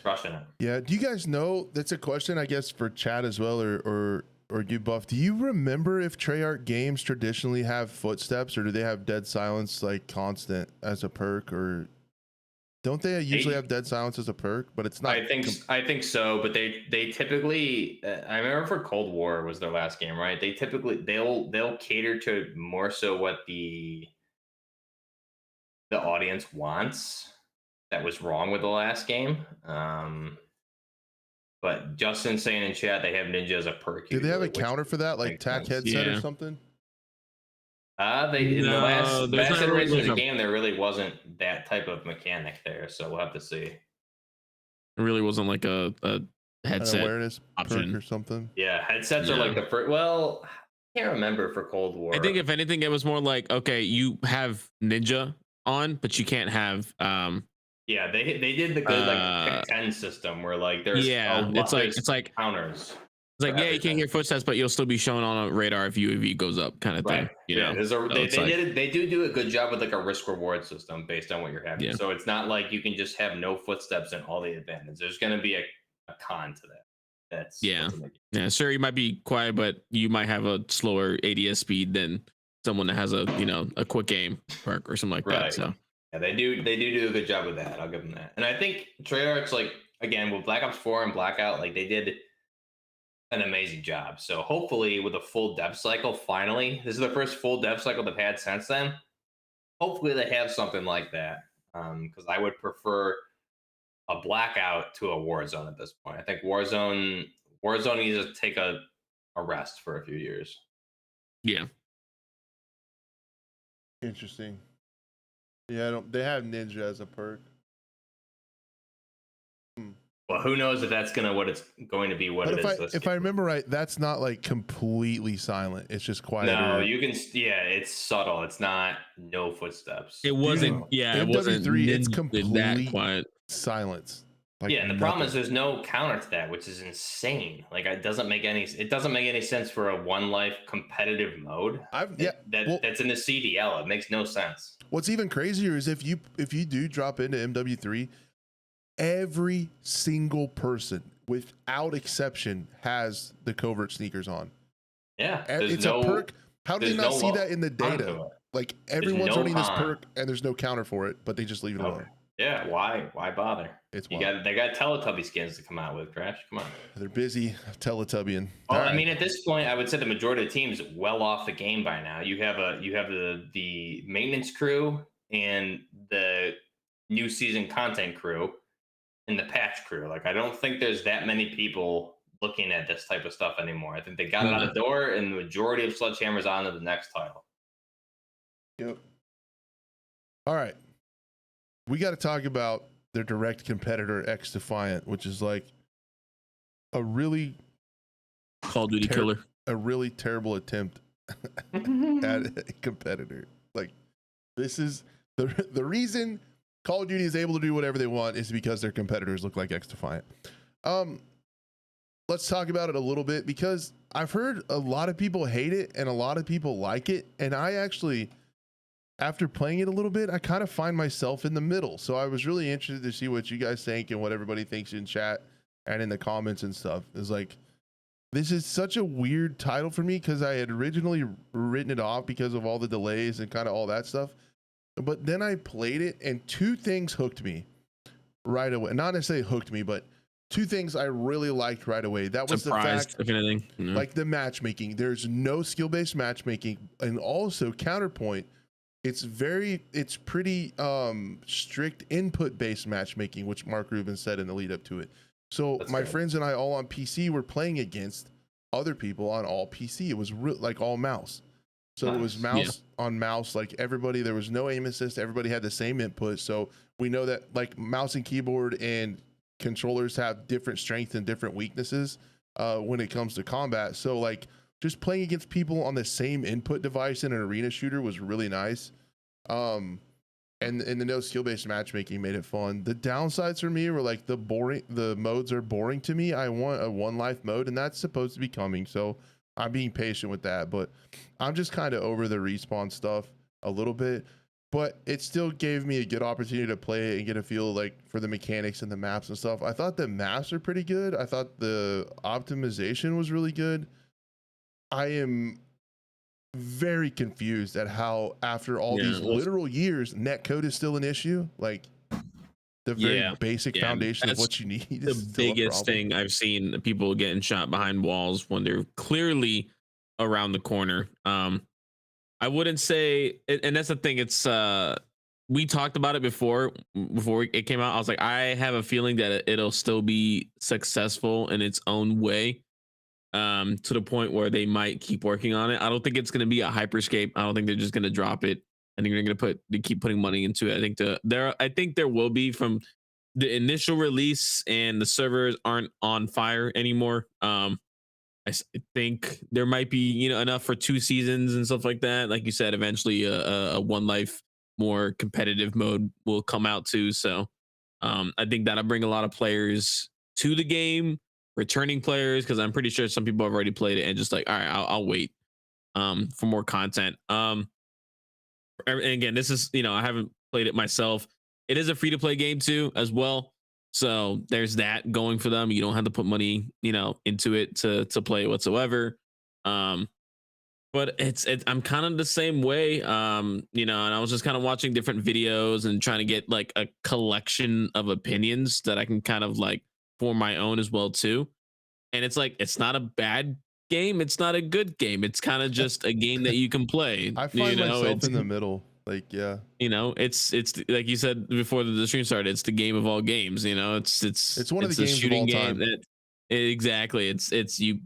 crushing it. Yeah. Do you guys know? That's a question, I guess, for Chad as well, or you, Buff. Do you remember if Treyarch games traditionally have footsteps, or do they have Dead Silence like constant as a perk, or? Don't they usually have dead silence as a perk? But it's not. I think so, but they typically. I remember for Cold War was their last game, right? They typically they'll cater to more so what the audience wants. That was wrong with the last game. But Justin saying in chat they have ninja as a perk. Do they have a usually, counter for that, like tack headset or Yeah. something? They in the last there's not really iteration of like the a- game, there really wasn't that type of mechanic there. So we'll have to see. It really wasn't like a An headset awareness option. perk or something. Yeah, headsets are like the first. Well, I can't remember for Cold War. I think if anything, it was more like, okay, you have ninja on, but you can't have Yeah, they did the good like pick 10 system where like there's it's like counters. It's like, yeah, you can't hear footsteps, but you'll still be shown on a radar if UAV goes up, kind of thing. Right. You Yeah, know? there's So it's like- they do a good job with like a risk reward system based on what you're having. Yeah. So it's not like you can just have no footsteps and all the advantages. There's going to be a con to that. That's yeah. Sure, you might be quiet, but you might have a slower ADS speed than someone that has a a quick aim perk or something like that. So yeah, they do a good job with that. I'll give them that. And I think Treyarch's like again with Black Ops 4 and Blackout, like they did an amazing job. So hopefully with a full dev cycle, finally, this is the first full dev cycle they've had since then. Hopefully they have something like that. Because I would prefer a Blackout to a Warzone at this point. I think Warzone needs to take a rest for a few years. Yeah. Interesting. Yeah, they have ninja as a perk. Well, who knows if that's what it's going to be. If I remember right, that's not like completely silent. It's just quiet. No, you can. Yeah, it's subtle. It's not no footsteps. It wasn't. Yeah, it wasn't. It's complete that quiet silence. Like yeah, and the problem is there's no counter to that, which is insane. Like it doesn't make any sense for a one life competitive mode. That's in the CDL. It makes no sense. What's even crazier is if you do drop into MW3, every single person without exception has the covert sneakers on. Yeah, it's a perk. How do they not see that in the data? Like everyone's running this perk and there's no counter for it, but they just leave it alone. Yeah, why bother? They got Teletubby skins to come out with, Crash. Come on. They're busy Teletubbying. Well, I mean, at this point, I would say the majority of the team's well off the game by now. You have the maintenance crew and the new season content crew and the patch crew. Like, I don't think there's that many people looking at this type of stuff anymore. I think they got it out the door, and the majority of Sledgehammer's on to the next title. Yep. All right. We got to talk about their direct competitor, XDefiant, which is like a really Call of Duty killer. A really terrible attempt at a competitor. Like, this is the reason Call of Duty is able to do whatever they want is because their competitors look like XDefiant. Let's talk about it a little bit because I've heard a lot of people hate it and a lot of people like it. And I actually, after playing it a little bit, I kind of find myself in the middle. So I was really interested to see what you guys think and what everybody thinks in chat and in the comments and stuff. It's like, this is such a weird title for me because I had originally written it off because of all the delays and kind of all that stuff. But then I played it and two things hooked me right away. Not necessarily hooked me, but two things I really liked right away. That was Surprised, the fact, like the matchmaking. There's no skill-based matchmaking, and also counterpoint. It's pretty strict input-based matchmaking, which Mark Rubin said in the lead up to it. So that's my friends and I all on PC were playing against other people on all PC. It was like all mouse. So it was mouse on mouse, like everybody, there was no aim assist. Everybody had the same input. So we know that like mouse and keyboard and controllers have different strengths and different weaknesses when it comes to combat. So like just playing against people on the same input device in an arena shooter was really nice. And the no skill-based matchmaking made it fun. The downsides for me were like the modes are boring to me. I want a one life mode, and that's supposed to be coming. So I'm being patient with that, but I'm just kind of over the respawn stuff a little bit. But it still gave me a good opportunity to play it and get a feel like for the mechanics and the maps and stuff. I thought the maps are pretty good. I thought the optimization was really good. I am very confused at how after all these literal years, netcode is still an issue. Like, the very Yeah, basic yeah, foundation of that's what you need the is still a biggest problem. thing I've seen people getting shot behind walls when they're clearly around the corner. I wouldn't say, and that's the thing. It's we talked about it before it came out. I was like, I have a feeling that it'll still be successful in its own way. To the point where they might keep working on it. I don't think it's going to be a hyperscape. I don't think they're just going to drop it. I think they're going to keep putting money into it. I think there will be from the initial release, and the servers aren't on fire anymore. Think there might be, enough for 2 seasons and stuff like that. Like you said, eventually a one life more competitive mode will come out too. So I think that'll bring a lot of players to the game, returning players, because I'm pretty sure some people have already played it and just like, all right, I'll wait for more content. And again, this is, I haven't played it myself. It is a free to play game too, as well. So there's that going for them. You don't have to put money, into it to play whatsoever. But I'm kind of the same way. And I was just kind of watching different videos and trying to get like a collection of opinions that I can kind of like form my own as well too. And it's like, it's not a bad game, it's not a good game. It's kind of just a game that you can play. I find myself in the middle. Like, yeah, it's like you said before the stream started, it's the game of all games. It's one of the games of all time. Exactly. It's you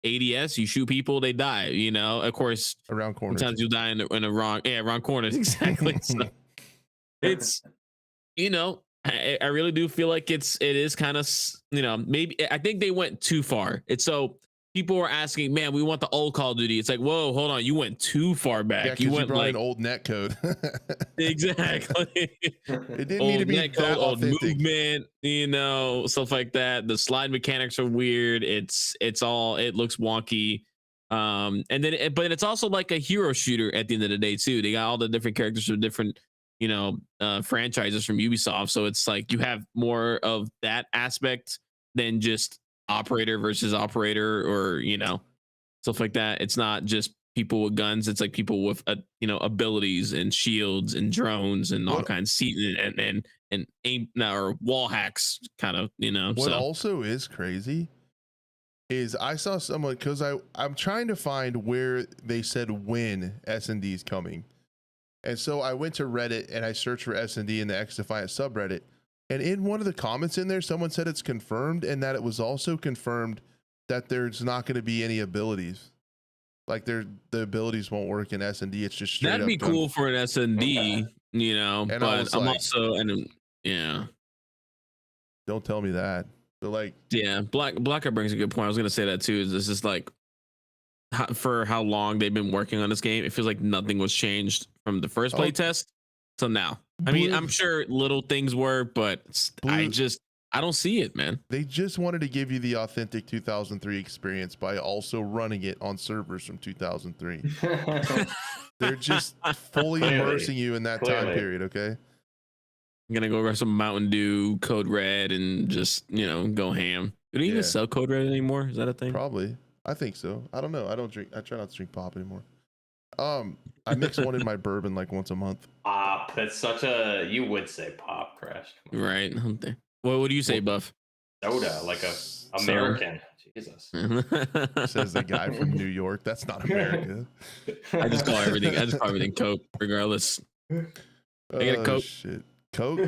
ADS, you shoot people, they die. Of course, around corners. Sometimes you die in the wrong, around corners. Exactly. So it's, I really do feel like it is kind of, maybe I think they went too far. It's so people were asking, man, we want the old Call of Duty. It's like, whoa, hold on, you went too far back. Yeah, you went brought like an old net code. Exactly. It didn't need to be that code, old authentic. movement, stuff like that. The slide mechanics are weird. It looks wonky. And then but it's also like a hero shooter at the end of the day too. They got all the different characters from different franchises from Ubisoft, so it's like you have more of that aspect than just operator versus operator, or stuff like that. It's not just people with guns, it's like people with abilities and shields and drones and all kinds of seat and aim or wall hacks kind of. What also is crazy is I saw someone, because I'm trying to find where they said when S&D is coming. And so I went to Reddit and I searched for S&D in the XDefiant subreddit. And in one of the comments in there, someone said it's confirmed, and that it was also confirmed that there's not going to be any abilities. Like the abilities won't work in S&D. It's just straight that'd be up cool for an S&D, And but I'm like, also, and yeah. Don't tell me that. So like, yeah, Blacker brings a good point. I was going to say that too. This is like, for how long they've been working on this game, it feels like nothing was changed from the first play test till now. I mean, I'm sure little things were, but I don't see it, man. They just wanted to give you the authentic 2003 experience by also running it on servers from 2003. They're just fully immersing you in that time period. Okay. I'm gonna go grab some Mountain Dew, Code Red, and just go ham. Do they even sell Code Red anymore? Is that a thing? Probably. I think so. I don't know. I try not to drink pop anymore. I mix one in my bourbon like once a month. Pop. That's you would say pop, Crash. Right. What do you say, Buff? Soda, like a American. Jesus. Says the guy from New York. That's not America. I just call everything Coke, regardless. I get a Coke. Shit. Coke?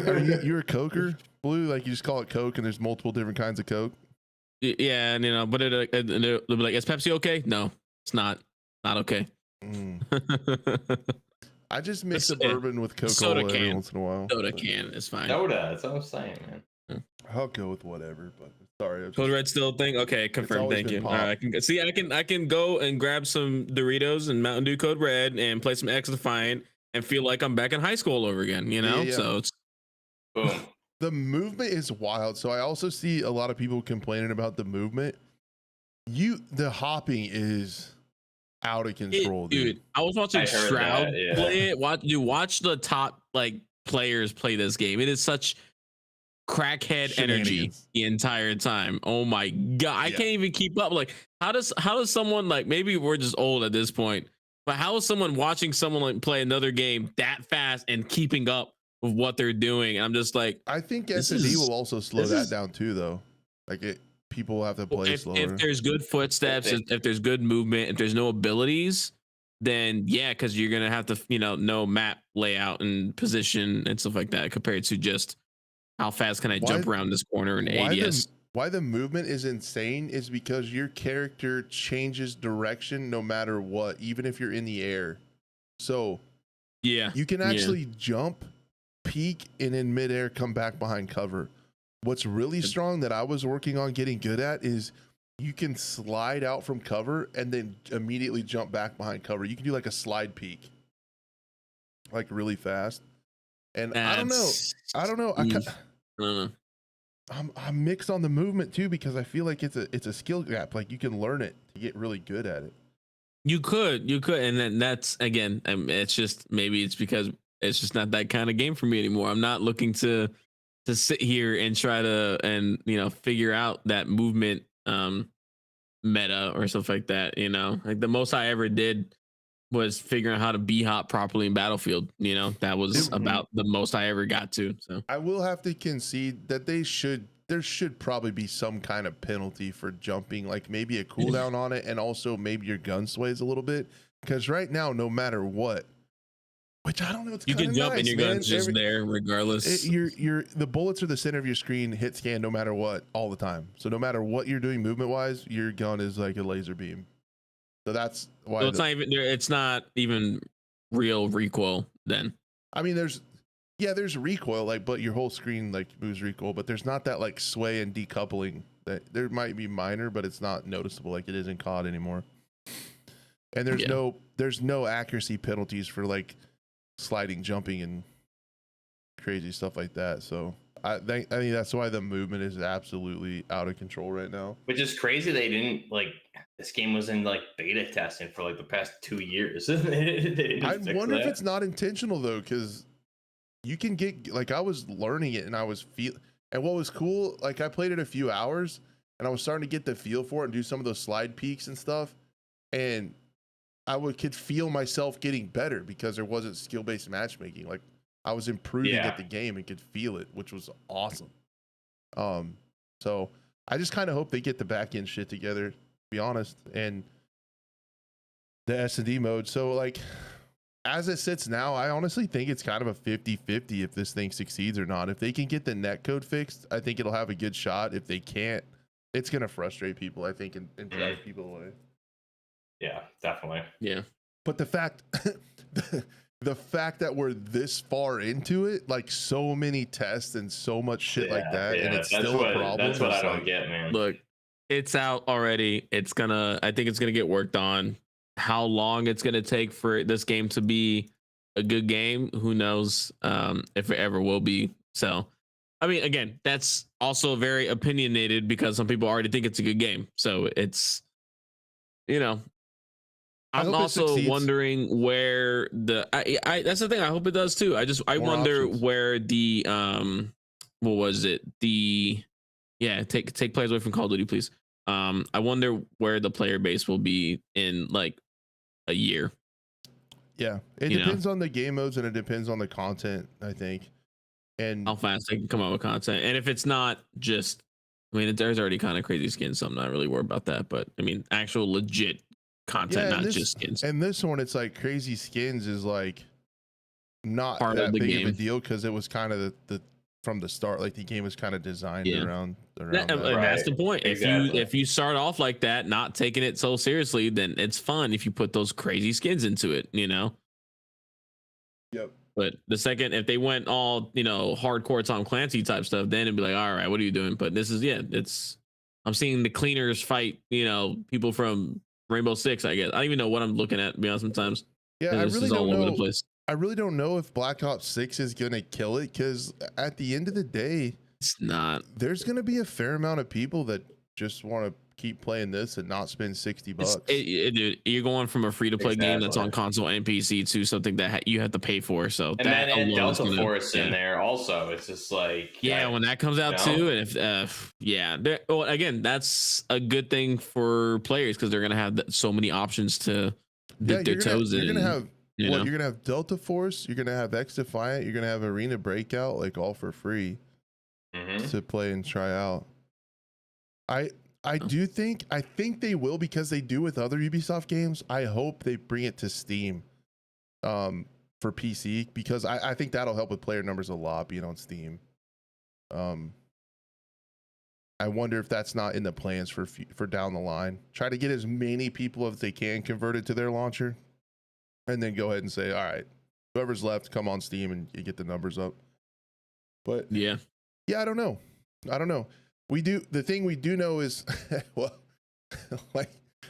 You're a Coker? Blue? Like you just call it Coke and there's multiple different kinds of Coke? Yeah, and but it'll be like, is Pepsi okay? No, it's not. Not okay. I just mix a bourbon with Coca-Cola every once in a while. Soda can is fine. Soda, that's what I'm saying, man. I'll go with whatever, but sorry. Code Red still a thing? Okay, confirmed. Thank you. All right, I can go and grab some Doritos and Mountain Dew Code Red and play some XDefiant and feel like I'm back in high school all over again, Yeah. So it's boom. The movement is wild. So I also see a lot of people complaining about the movement. The hopping is out of control, dude. I was watching Shroud play it. Watch the top players play this game. It is such crackhead energy the entire time. Oh my god, I can't even keep up. Like, how does someone, maybe we're just old at this point, but how is someone watching someone play another game that fast and keeping up with what they're doing. And I'm just like, I think This S&D is- will also slow this that is- down too, though. Like people will have to play slower. if there's good footsteps, if there's good movement, if there's no abilities, then yeah, because you're gonna have to, know map layout and position and stuff like that, compared to just how fast can I jump around this corner in ADS. Why the movement is insane is because your character changes direction no matter what, even if you're in the air. So Yeah, you can actually jump, peek, and in midair come back behind cover. What's really strong that I was working on getting good at is you can slide out from cover and then immediately jump back behind cover. You can do like a slide peek, like really fast. And I don't know. I don't know. I'm mixed on the movement too, because I feel like it's a skill gap. Like you can learn it to get really good at it. You could, and then that's again, it's just, maybe it's because it's just not that kind of game for me anymore. I'm not looking to sit here and try to figure out that movement meta or stuff like that. Like the most I ever did was figuring out how to b-hop properly in Battlefield. That was about the most I ever got to. So I will have to concede that there should probably be some kind of penalty for jumping, like maybe a cooldown on it, and also maybe your gun sways a little bit, because right now, no matter what, which I don't know, it's you can jump nice, and your gun's just there regardless. The bullets are the center of your screen, hit scan no matter what, all the time. So no matter what you're doing movement wise, your gun is like a laser beam. So that's why. So it's not even real recoil then. I mean, there's recoil, like, but your whole screen like moves recoil, but there's not that like sway and decoupling. That there might be minor, but it's not noticeable like it is in COD anymore. And there's no accuracy penalties for like sliding, jumping, and crazy stuff like that. So I think that's why the movement is absolutely out of control right now. Which is crazy. They didn't this game was in like beta testing for like the past 2 years. I wonder if it's not intentional though, because you can get, like, I was learning it and I was and what was cool, like I played it a few hours and I was starting to get the feel for it and do some of those slide peaks and stuff, and could feel myself getting better because there wasn't skill-based matchmaking. Like I was improving at the game and could feel it, which was awesome. So I just kind of hope they get the back end shit together, to be honest, and the S&D mode. So like, as it sits now, I honestly think it's kind of a 50-50 if this thing succeeds or not. If they can get the netcode fixed, I think it'll have a good shot. If they can't, it's going to frustrate people, I think, and drive people away. Yeah, definitely. Yeah. But the fact that we're this far into it, like so many tests and so much shit like that, and it's still a problem. That's what I don't get, man. Look, it's out already. I think it's gonna get worked on. How long it's gonna take for this game to be a good game, who knows? If it ever will be. So, I mean, again, that's also very opinionated because some people already think it's a good game. So it's, I'm also wondering where I that's the thing. I hope it does too. I wonder where the what was it? Take players away from Call of Duty, please. I wonder where the player base will be in like a year. Yeah, it depends on the game modes and it depends on the content, I think, and how fast they can come out with content. And if it's not just, I mean, there's already kind of crazy skins, so I'm not really worried about that. But I mean, actual legit content, not just skins. And this one, it's like crazy skins is like not part that of the big game of a deal because it was kind of the from the start, like the game was kind of designed around that. And that's the point. Exactly. If you start off like that, not taking it so seriously, then it's fun if you put those crazy skins into it, Yep. But the second, if they went all, hardcore Tom Clancy type stuff, then it'd be like, all right, what are you doing? But this is, I'm seeing the cleaners fight, people from Rainbow Six, I guess. I don't even know what I'm looking at, to be honest, sometimes. Yeah, I really don't all know. over the place. I really don't know if Black Ops 6 is going to kill it, because at the end of the day, it's not. There's going to be a fair amount of people that just want to keep playing this and not spend $60. Dude, you're going from a free-to-play game that's on console and PC to something that you have to pay for. So and that then Delta Force in yeah. there also. It's just like, when that comes out too, and if well, again, that's a good thing for players because they're gonna have so many options to dip their toes in. You Well, know? you're gonna have Delta Force, you're gonna have XDefiant, you're gonna have Arena Breakout, like all for free to play and try out. I think they will, because they do with other Ubisoft games. I hope they bring it to Steam for PC, because I think that'll help with player numbers a lot, being on Steam. I wonder if that's not in the plans for down the line. Try to get as many people as they can converted to their launcher, and then go ahead and say, all right, whoever's left, come on Steam and you get the numbers up. But Yeah. I don't know. The thing we do know is, well,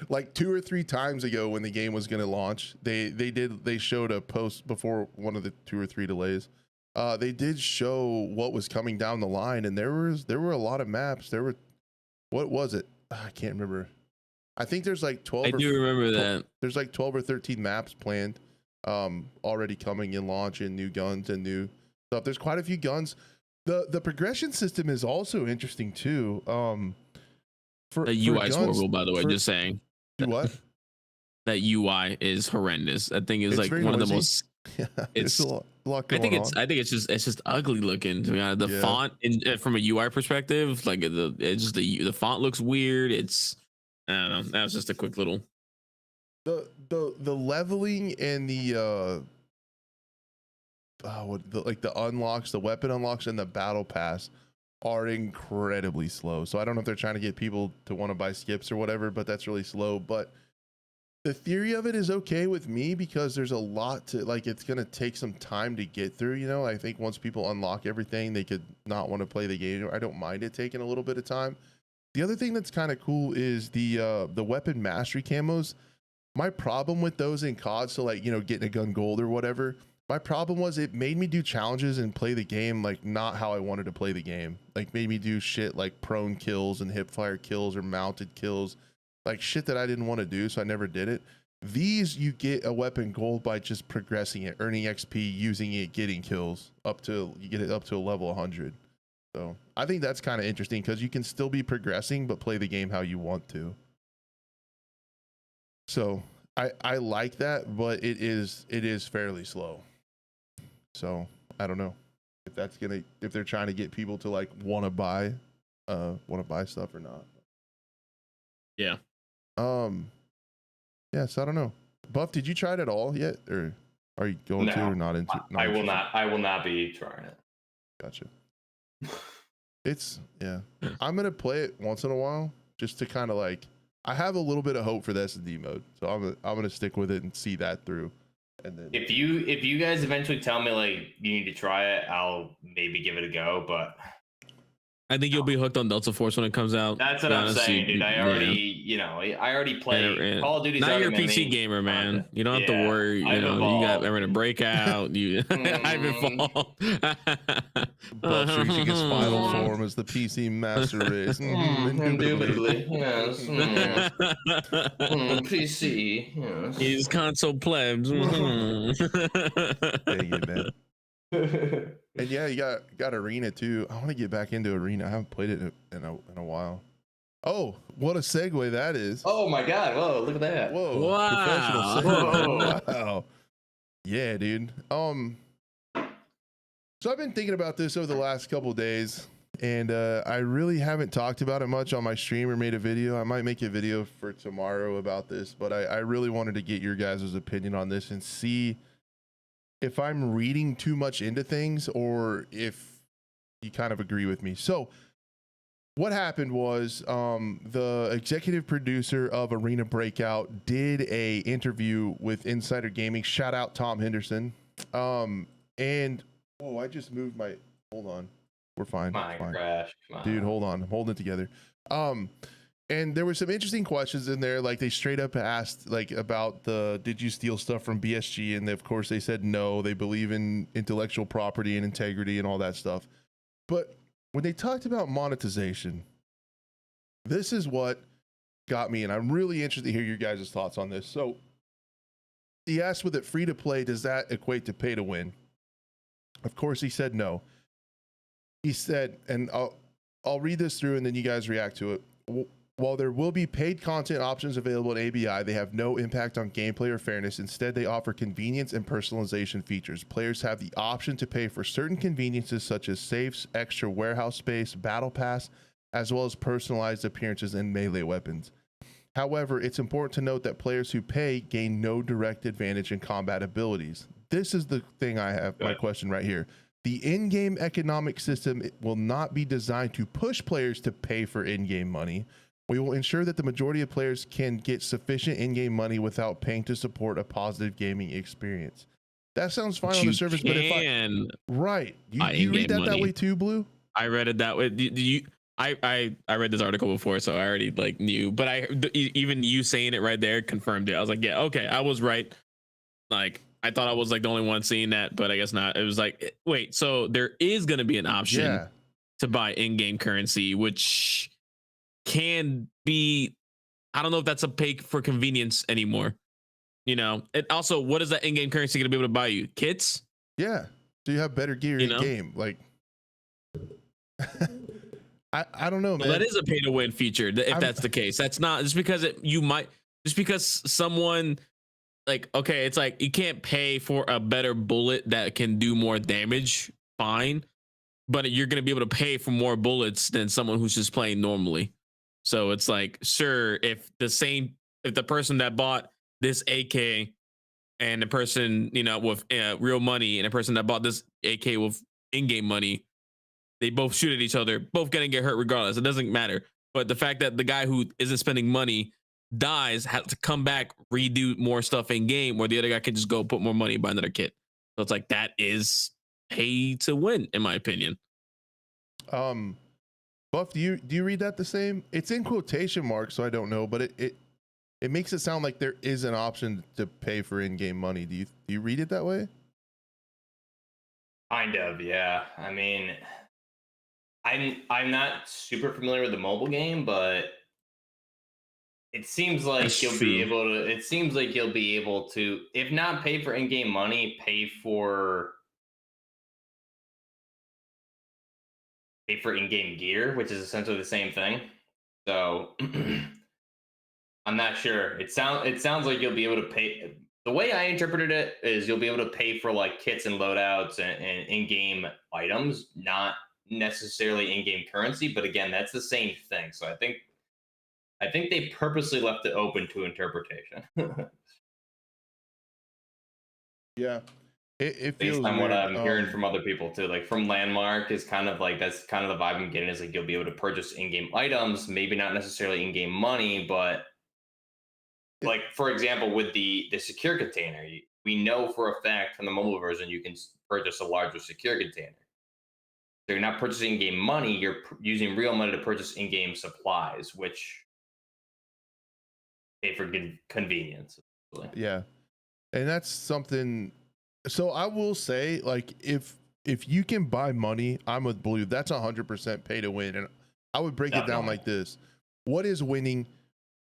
like 2 or 3 times ago when the game was going to launch, they showed a post before one of the 2 or 3 delays. They did show what was coming down the line, and there were a lot of maps. What was it? I can't remember. I think there's like 12. I do remember that. There's like 12 or 13 maps planned, already coming in launch, and new guns and new stuff. There's quite a few guns. The progression system is also interesting too. For The UI is guns, horrible, by the way. Just saying. Do what? That UI is horrendous. I think it's like very one of the noisy. most. Yeah, It's. a lot going on. I think it's just ugly looking. To be honest, the Yeah. font from a UI perspective, like the font looks weird. I don't know. That was just a quick little. The leveling and the the unlocks, the weapon unlocks, and the battle pass are incredibly slow. So I don't know if they're trying to get people to want to buy skips or whatever, but that's really slow. But the theory of it is okay with me, because there's a lot to, like, it's going to take some time to get through, you know. I think once people unlock everything, they could not want to play the game. I don't mind it taking a little bit of time. The other thing that's kind of cool is the weapon mastery camos. My problem with those in COD, so like, you know, getting a gun gold or whatever, my problem was it made me do challenges and play the game like not how I wanted to play the game. Like, made me do shit like prone kills and hip fire kills or mounted kills, like shit that I didn't want to do, so I never did it. These, you get a weapon gold by just progressing it, earning XP, using it, getting kills you get it up to a level 100. So I think that's kind of interesting, because you can still be progressing but play the game how you want to. So I like that, but it is fairly slow. So I don't know if they're trying to get people to like want to buy stuff or not. Yeah. Yeah, so I don't know. Buff, did you try it at all yet, or are you going to, or not into? I will not. I will not be trying it. Gotcha. I'm gonna play it once in a while just to kind of like. I have a little bit of hope for the S&D mode, so I'm gonna stick with it and see that through. And then if you guys eventually tell me like you need to try it, I'll maybe give it a go. But I think you'll be hooked on Delta Force when it comes out. that's what I'm saying, dude. I already played Call of Duty. Now you're a PC gamer, man. You don't have to worry. You got Arena Breakout. Ivanfall. Buff reaching his final form as the PC master race. Indubitably, yes. PC, yes. He's console plebs. Dang it, man. And yeah, you got Arena too. I want to get back into Arena. I haven't played it in a while. Oh, what a segue that is. Oh my god, whoa, look at that. Whoa. Wow. Professional segue. Wow. Yeah, dude. So I've been thinking about this over the last couple of days, and I really haven't talked about it much on my stream or made a video. I might make a video for tomorrow about this, but I really wanted to get your guys' opinion on this and see if I'm reading too much into things or if you kind of agree with me. So what happened was the executive producer of Arena Breakout did a interview with Insider Gaming. Shout out Tom Henderson. And I just moved my, hold on. We're fine. My crash. Come on. Dude, hold on. I'm holding it together. And there were some interesting questions in there. Like, they straight up asked like about did you steal stuff from BSG? And of course they said no. They believe in intellectual property and integrity and all that stuff. But when they talked about monetization, this is what got me, and I'm really interested to hear your guys' thoughts on this. So he asked, with it free to play, does that equate to pay to win? Of course he said no. He said, and I'll read this through and then you guys react to it. While there will be paid content options available in ABI, they have no impact on gameplay or fairness. Instead, they offer convenience and personalization features. Players have the option to pay for certain conveniences such as safes, extra warehouse space, battle pass, as well as personalized appearances and melee weapons. However, it's important to note that players who pay gain no direct advantage in combat abilities. This is the thing I have my question right here. The in-game economic system will not be designed to push players to pay for in-game money. We will ensure that the majority of players can get sufficient in-game money without paying to support a positive gaming experience. That sounds fine on the surface, but if you read that way too, Blue? I read it that way. I read this article before, so I already like knew. But even you saying it right there confirmed it. I was like, yeah, okay, I was right. Like I thought I was like the only one seeing that, but I guess not. It was like, wait, so there is going to be an option to buy in-game currency, which can be, I don't know if that's a pay for convenience anymore. You know, and also, what is that in-game currency going to be able to buy you? Kits? Yeah. Do you have better gear in game? Like, I don't know, man. Well, that is a pay to win feature. If that's the case, that's not just because just because someone like, okay, it's like you can't pay for a better bullet that can do more damage. Fine. But you're going to be able to pay for more bullets than someone who's just playing normally. So it's like, sure, if the person that bought this AK and the person, with real money and the person that bought this AK with in-game money, they both shoot at each other, both gonna get hurt regardless. It doesn't matter. But the fact that the guy who isn't spending money dies, has to come back, redo more stuff in game, where the other guy can just go put more money and buy another kit. So it's like, that is pay to win, in my opinion. Buff, do you read that the same? It's in quotation marks, so I don't know, but it makes it sound like there is an option to pay for in-game money. Do you read it that way? Kind of, yeah. I mean, I'm not super familiar with the mobile game, but it seems like you'll be able to, if not pay for in-game money, pay for in-game gear, which is essentially the same thing. So I'm not sure. It sounds like you'll be able to pay. The way I interpreted it is you'll be able to pay for like kits and loadouts and in-game items, not necessarily in-game currency. But again, that's the same thing. So I think they purposely left it open to interpretation. Yeah. It feels based on weird. what I'm hearing from other people too, like from Landmark, is kind of like, that's kind of the vibe I'm getting, is like you'll be able to purchase in-game items, maybe not necessarily in-game money, but like, for example, with the secure container, we know for a fact from the mobile version you can purchase a larger secure container. So you're not purchasing in-game money, you're using real money to purchase in-game supplies, which pay for convenience. Yeah, and that's something. So I will say, like, if you can buy money, I'm with Blue. That's 100% pay to win, and I would break it down like this: what is winning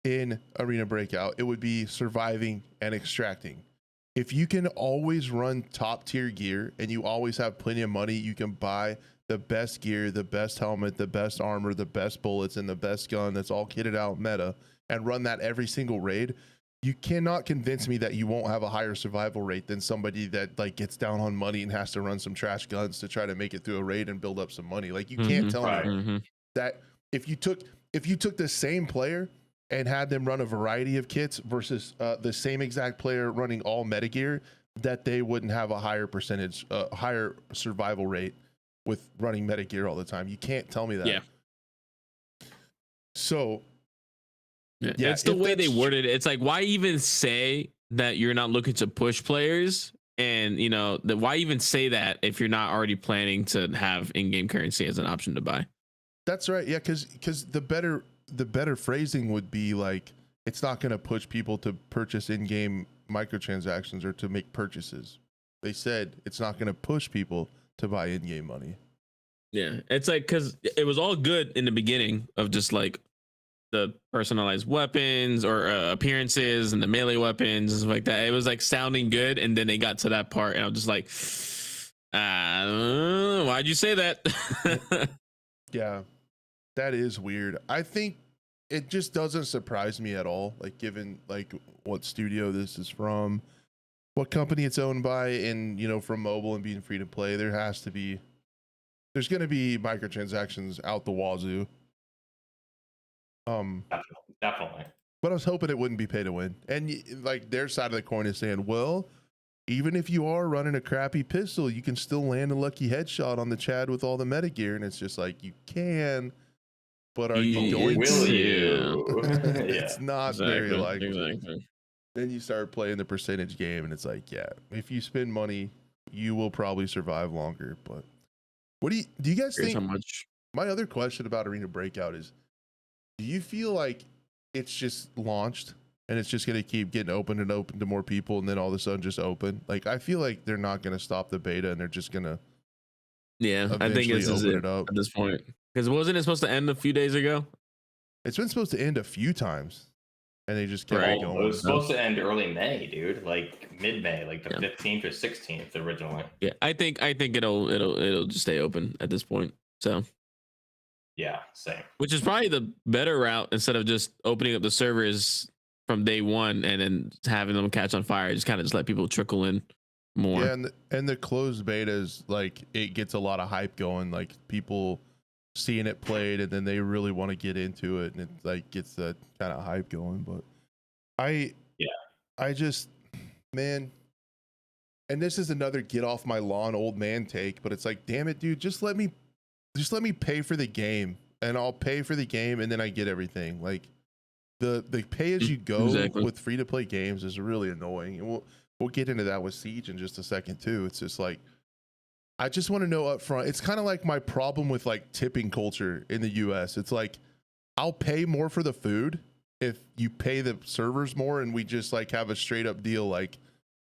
in Arena Breakout? It would be surviving and extracting. If you can always run top tier gear and you always have plenty of money, you can buy the best gear, the best helmet, the best armor, the best bullets, and the best gun that's all kitted out meta, and run that every single raid. You cannot convince me that you won't have a higher survival rate than somebody that like gets down on money and has to run some trash guns to try to make it through a raid and build up some money. Like, you can't tell me that if you took the same player and had them run a variety of kits versus the same exact player running all meta gear, that they wouldn't have a higher percentage, higher survival rate with running meta gear all the time. You can't tell me that. Yeah. So yeah, it's the way they worded it. It's like, why even say that you're not looking to push players? And why even say that if you're not already planning to have in-game currency as an option to buy? That's right. Yeah, because the better phrasing would be like, it's not going to push people to purchase in-game microtransactions or to make purchases. They said it's not going to push people to buy in-game money. Yeah, it's like, because it was all good in the beginning of just like the personalized weapons or appearances and the melee weapons and stuff like that. It was like sounding good, and then they got to that part, and I'm just like, why'd you say that? Yeah, that is weird. I think it just doesn't surprise me at all. Like given like what studio this is from, what company it's owned by, and you know, from mobile and being free to play, there's going to be microtransactions out the wazoo. Definitely. But I was hoping it wouldn't be pay to win. And like their side of the coin is saying, well, even if you are running a crappy pistol, you can still land a lucky headshot on the Chad with all the meta gear. And it's just like, you can, but are you going will to? you? It's not very likely. Exactly. Then you start playing the percentage game, and it's like, yeah, if you spend money, you will probably survive longer. But what do you guys Here's think? how much. My other question about Arena Breakout is, do you feel like it's just launched and it's just going to keep getting open and open to more people, and then all of a sudden just open? Like, I feel like they're not going to stop the beta, and they're just going to I think this is open it it up at this point. Because wasn't it supposed to end a few days ago? It's been supposed to end a few times, and they just kept Right. going. It was supposed to end early May, dude. Like mid-May, like the 15th or 16th originally. Yeah, I think it'll just stay open at this point. So yeah, same. Which is probably the better route instead of just opening up the servers from day one and then having them catch on fire. Just kind of just let people trickle in more. Yeah, and the closed betas, like it gets a lot of hype going, like people seeing it played, and then they really want to get into it, and it like gets that kind of hype going. But I just, man, and this is another get off my lawn old man take, but it's like, damn it, dude, just let me pay for the game, and I'll pay for the game, and then I get everything. Like the pay as you go with free to play games is really annoying, and we'll get into that with Siege in just a second too. It's just like, I just want to know up front. It's kind of like my problem with like tipping culture in the US. It's like, I'll pay more for the food if you pay the servers more, and we just like have a straight up deal. Like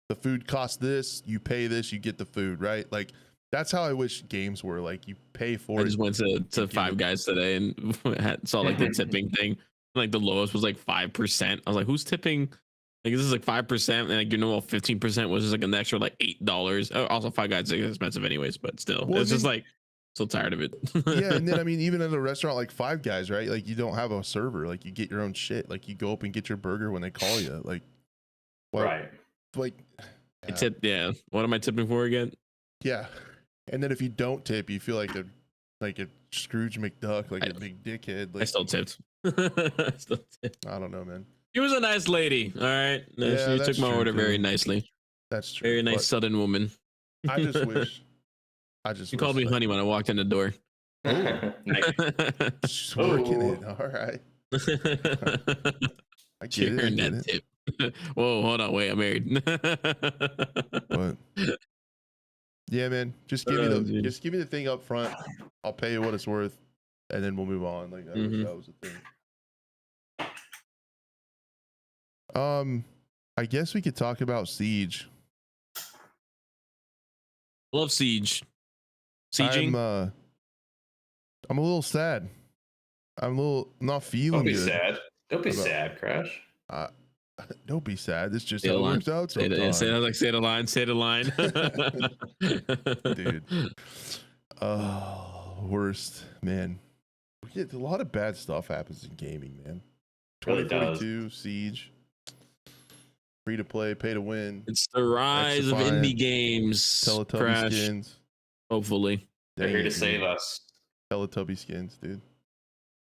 the food costs this, you pay this, you get the food, right? Like that's how I wish games were. Like you pay for it. I just went to Five Guys today and saw like the tipping thing. Like the lowest was like 5%. I was like, who's tipping? Like this is like 5%, and like your normal 15% was just like an extra like $8. Also, Five Guys is expensive anyways, but still, it's just like so tired of it. Yeah, and then I mean, even at a restaurant like Five Guys, right? Like you don't have a server, like you get your own shit. Like you go up and get your burger when they call you. Like, well, right? Like, I tip. Yeah. What am I tipping for again? Yeah, and then if you don't tip, you feel like a Scrooge McDuck, like a big dickhead. Like, I still tipped. I don't know, man. She was a nice lady. All right. Yeah, she took my order very nicely. That's true. Very nice Southern woman. I just wish. She called me honey when I walked in the door. She's working it. All right. I get it. I get it. Tip. Whoa, hold on. Wait, I'm married. But yeah, man, just give me the thing up front. I'll pay you what it's worth, and then we'll move on. Like that was the thing. I guess we could talk about Siege. Love Siege. Sieging. I'm a little sad. I'm not feeling good. Don't be sad. Don't be sad, Crash. Don't be sad. It's just how it works out sometimes. Say the line. Say the line. Dude. Worst, man. A lot of bad stuff happens in gaming, man. 2042 Siege. Free to play, pay to win. It's the rise of indie games. Teletubby skins. Hopefully. They're here to save us. Teletubby skins, dude.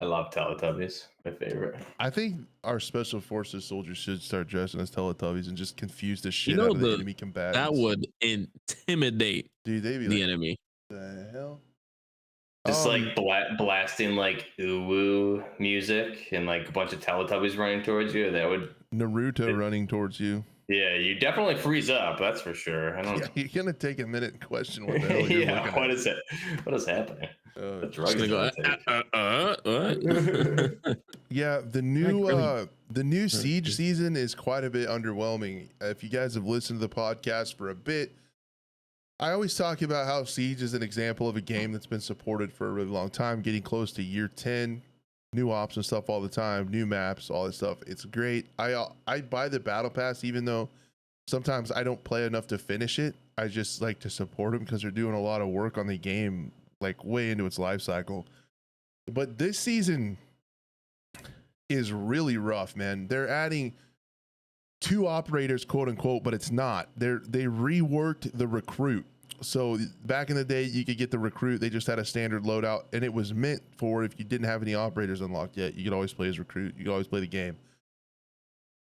I love Teletubbies. My favorite. I think our special forces soldiers should start dressing as Teletubbies and just confuse the shit out of the enemy combatants. That would intimidate the enemy. The hell? Just like blasting like ooh music and like a bunch of Teletubbies running towards you. That would Naruto running towards you. Yeah, you definitely freeze up. That's for sure. I don't. Yeah, you're gonna take a minute and question what the hell you're looking what at. is it? What is happening? The drugs what? Yeah, the new Siege season is quite a bit underwhelming. If you guys have listened to the podcast for a bit, I always talk about how Siege is an example of a game that's been supported for a really long time, getting close to year 10, new ops and stuff all the time, new maps, all this stuff. It's great. I buy the battle pass, even though sometimes I don't play enough to finish it. I just like to support them because they're doing a lot of work on the game, like way into its life cycle. But this season, is really rough, man. They're adding 2 operators, quote unquote, but it's not. They reworked the recruit. So back in the day, you could get the recruit. They just had a standard loadout, and it was meant for if you didn't have any operators unlocked yet, you could always play as recruit. You could always play the game.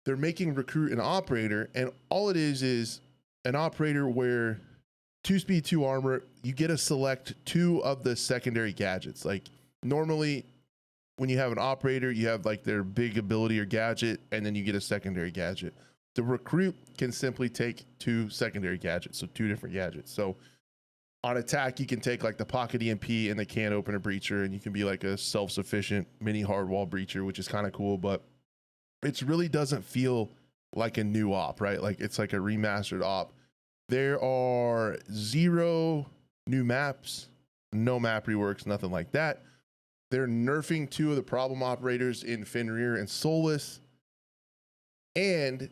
They're making recruit an operator, and all it is an operator where 2 speed, 2 armor. You get to select 2 of the secondary gadgets. Like normally, when you have an operator, you have like their big ability or gadget, and then you get a secondary gadget. The recruit can simply take 2 secondary gadgets, so 2 different gadgets. So on attack, you can take like the pocket EMP and the can opener breacher, and you can be like a self-sufficient mini hardwall breacher, which is kind of cool, but it really doesn't feel like a new op, right? Like it's like a remastered op. There are 0 new maps, no map reworks, nothing like that. They're nerfing 2 of the problem operators in Fenrir and Solus, and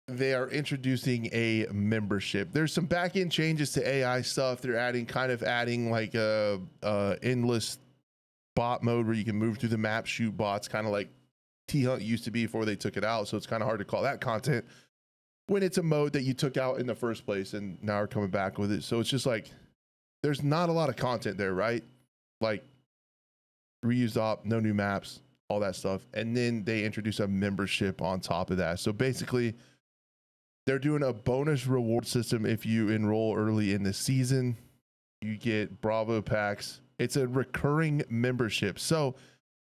they are introducing a membership. There's some back-end changes to AI stuff. They're adding like a endless bot mode where you can move through the map, shoot bots, kind of like T-Hunt used to be before they took it out. So it's kind of hard to call that content when it's a mode that you took out in the first place and now are coming back with it. So it's just like there's not a lot of content there, right? Like reused op, no new maps, all that stuff. And then they introduce a membership on top of that. So basically they're doing a bonus reward system. If you enroll early in the season, you get Bravo packs. It's a recurring membership. So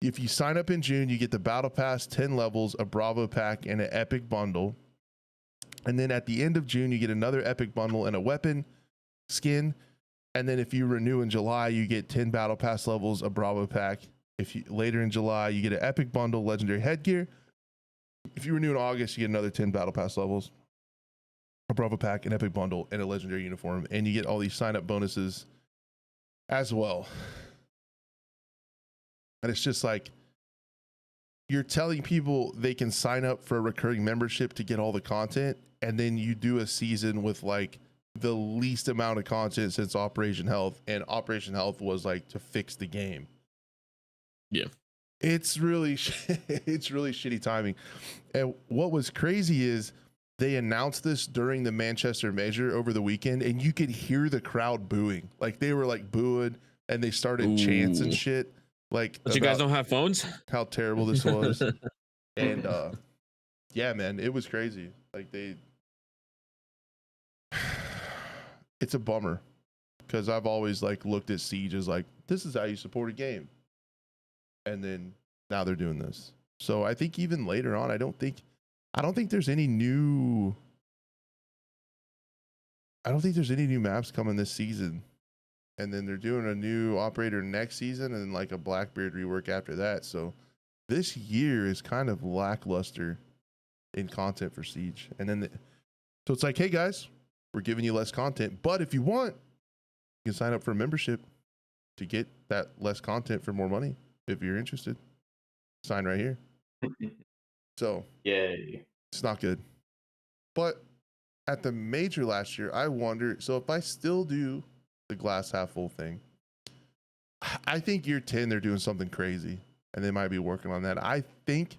if you sign up in June, you get the battle pass, 10 levels, a Bravo pack, and an epic bundle. And then at the end of June, you get another epic bundle and a weapon skin. And then if you renew in July, you get 10 battle pass levels, a Bravo pack. If you later in July, you get an epic bundle, legendary headgear. If you renew in August, you get another 10 battle pass levels, a Bravo pack, an epic bundle, and a legendary uniform. And you get all these sign up bonuses as well. And it's just like you're telling people they can sign up for a recurring membership to get all the content, and then you do a season with like the least amount of content since Operation Health, and Operation Health was like to fix the game. Yeah, it's really shitty timing. And what was crazy is they announced this during the Manchester Major over the weekend, and you could hear the crowd booing. Like they were like booing, and they started chants and shit. Like, but you guys don't have phones? How terrible this was. And yeah, man, it was crazy. Like it's a bummer because I've always like looked at Siege as like, this is how you support a game. And then now they're doing this. So I think even later on, I don't think there's any new maps coming this season. And then they're doing a new operator next season and like a Blackbeard rework after that. So this year is kind of lackluster in content for Siege. And then so it's like, hey guys, we're giving you less content, but if you want, you can sign up for a membership to get that less content for more money. If you're interested, sign right here. So yay, it's not good. But at the major last year, I wonder, so if I still do the glass half full thing, I think year 10 they're doing something crazy and they might be working on that. I think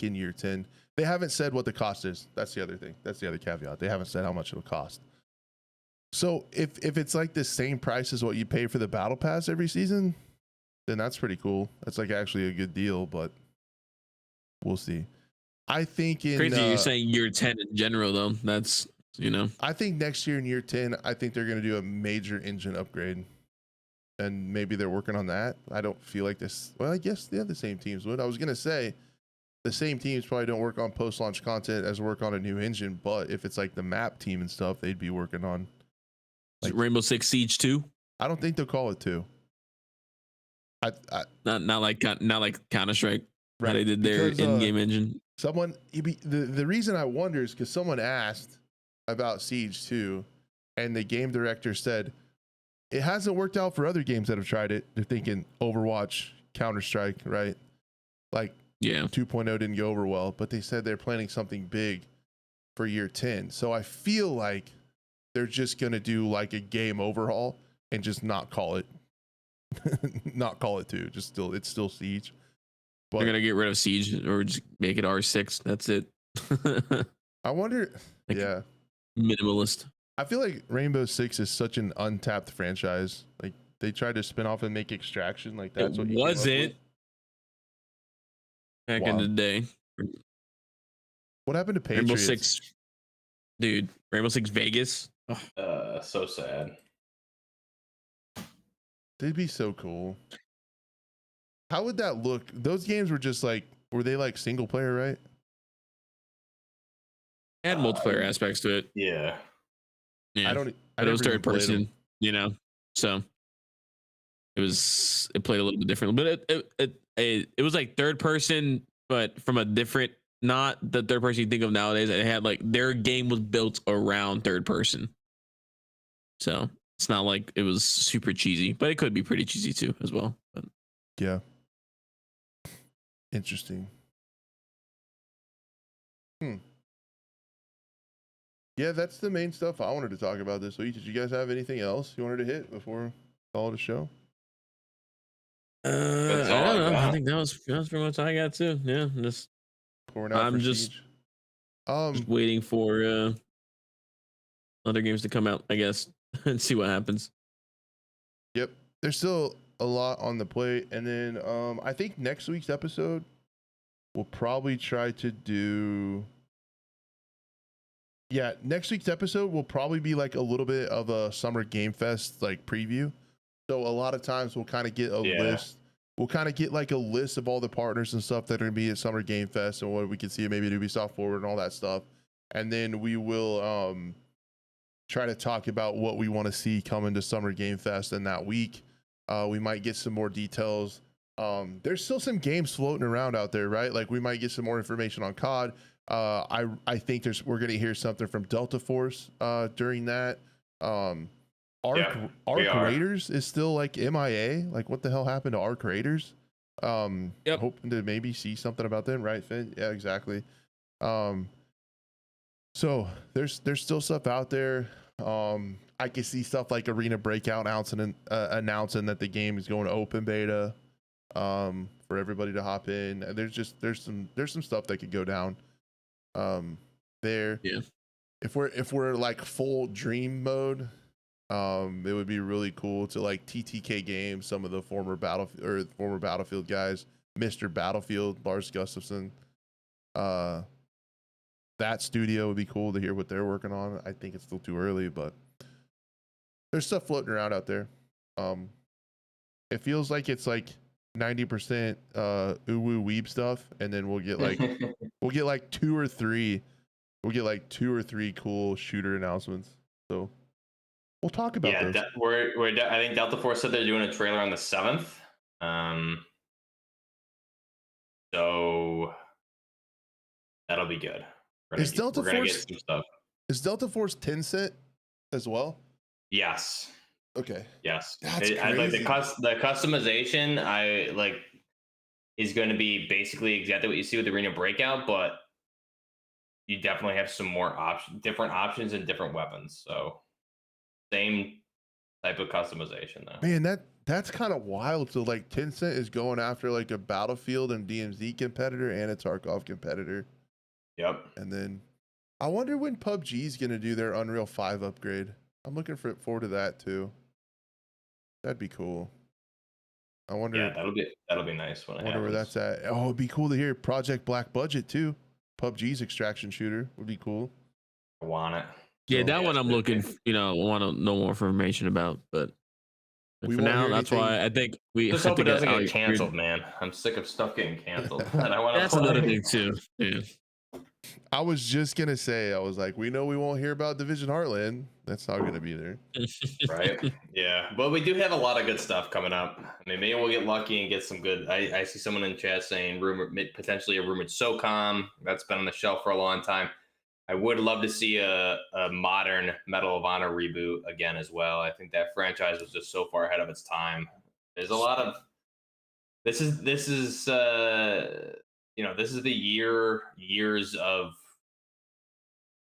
in year 10 they haven't said what the cost is. That's the other thing. That's the other caveat. They haven't said how much it'll cost. So if it's like the same price as what you pay for the battle pass every season, then that's pretty cool. That's like actually a good deal, but we'll see. I think in crazy you're saying year 10 in general though. That's, you know, I think next year in year 10, I think they're going to do a major engine upgrade, and maybe they're working on that. I don't feel like this. Well, I guess the same teams would. I was going to say the same teams probably don't work on post-launch content as work on a new engine, but if it's like the map team and stuff, they'd be working on like Rainbow Six Siege 2. I don't think they'll call it 2. Not like Counter-Strike. Right, how they did their in-game engine. The reason I wonder is because someone asked about Siege 2, and the game director said it hasn't worked out for other games that have tried it. They're thinking Overwatch, Counter-Strike, right? Like, yeah, 2.0 didn't go over well, but they said they're planning something big for year 10. So I feel like they're just gonna do like a game overhaul and just not call it 2. It's still Siege. But They're gonna get rid of Siege or just make it R6. That's it. I wonder, Like, yeah. Minimalist. I feel like Rainbow Six is such an untapped franchise. Like they tried to spin off and make Extraction. Like that's It what you came up wasn't with. back in Wow. the day. What happened to Rainbow Patriots? Six, dude. Rainbow Six Vegas. Ugh. So sad. They'd be so cool. How would that look? Those games were just like, were they like single player, right? It had multiplayer aspects to it. Yeah. Yeah. But it was never even third played 'em. person, you know. So it played a little bit different, but it was like third person, but from a different, not the third person you think of nowadays. It had like their game was built around third person, so it's not like it was super cheesy, but it could be pretty cheesy too as well. But Yeah. Interesting. Yeah, that's the main stuff I wanted to talk about this week. Did you guys have anything else you wanted to hit before we call it a show? I don't know. I think that was pretty much all I got too. Yeah, I'm just waiting for other games to come out, I guess, and see what happens. Yep. There's still a lot on the plate. And then I think next week's episode we'll probably try to do. Yeah, next week's episode will probably be like a little bit of a Summer Game Fest like preview. So a lot of times we'll kind of get a list. We'll kind of get like a list of all the partners and stuff that are going to be at Summer Game Fest and what we can see maybe at Ubisoft Forward and all that stuff. And then we will try to talk about what we want to see coming to Summer Game Fest in that week. We might get some more details. There's still some games floating around out there, right? Like we might get some more information on COD. I think we're going to hear something from Delta Force during that. Arc Raiders is still like MIA. Like what the hell happened to Arc Raiders? Hoping to maybe see something about them, right, Finn? Yeah, exactly. So there's still stuff out there. I can see stuff like Arena Breakout announcing that the game is going to open beta for everybody to hop in. There's some stuff that could go down there. Yeah. If we're like full dream mode, it would be really cool to like TTK Games, some of the former Battlefield guys, Mr. Battlefield, Lars Gustafsson. That studio would be cool to hear what they're working on. I think it's still too early, but there's stuff floating around out there. It feels like it's like 90% uwu weeb stuff, and then we'll get like two or three cool shooter announcements. So we'll talk about those. I think Delta Force said they're doing a trailer on the 7th. So that'll be good. Is Delta Force Tencent as well? Yes. Okay. Yes. That's I like crazy. the customization. I like is going to be basically exactly what you see with Arena Breakout, but you definitely have some more different options and different weapons. So same type of customization though. Man, that's kind of wild. So like Tencent is going after like a Battlefield and DMZ competitor and a Tarkov competitor. Yep. And then I wonder when PUBG is going to do their Unreal 5 upgrade. I'm looking forward to that too. That'd be cool. I wonder. Yeah, that'll be nice when it wonder happens. where that's at. Oh, it'd be cool to hear Project Black Budget too. PUBG's extraction shooter would be cool. I want it. Yeah, that one I'm looking. Want to know more information about, but for now, that's why I think we just hope it doesn't get canceled, man. I'm sick of stuff getting canceled. And I want to. That's another thing too. Yeah. I was just gonna say, I was like, we know we won't hear about Division Heartland. That's not gonna be there. Right? Yeah. But we do have a lot of good stuff coming up. I mean, maybe we'll get lucky and get some good. I see someone in chat saying potentially a rumored SOCOM. That's been on the shelf for a long time. I would love to see a modern Medal of Honor reboot again as well. I think that franchise was just so far ahead of its time. There's a lot of this is the years of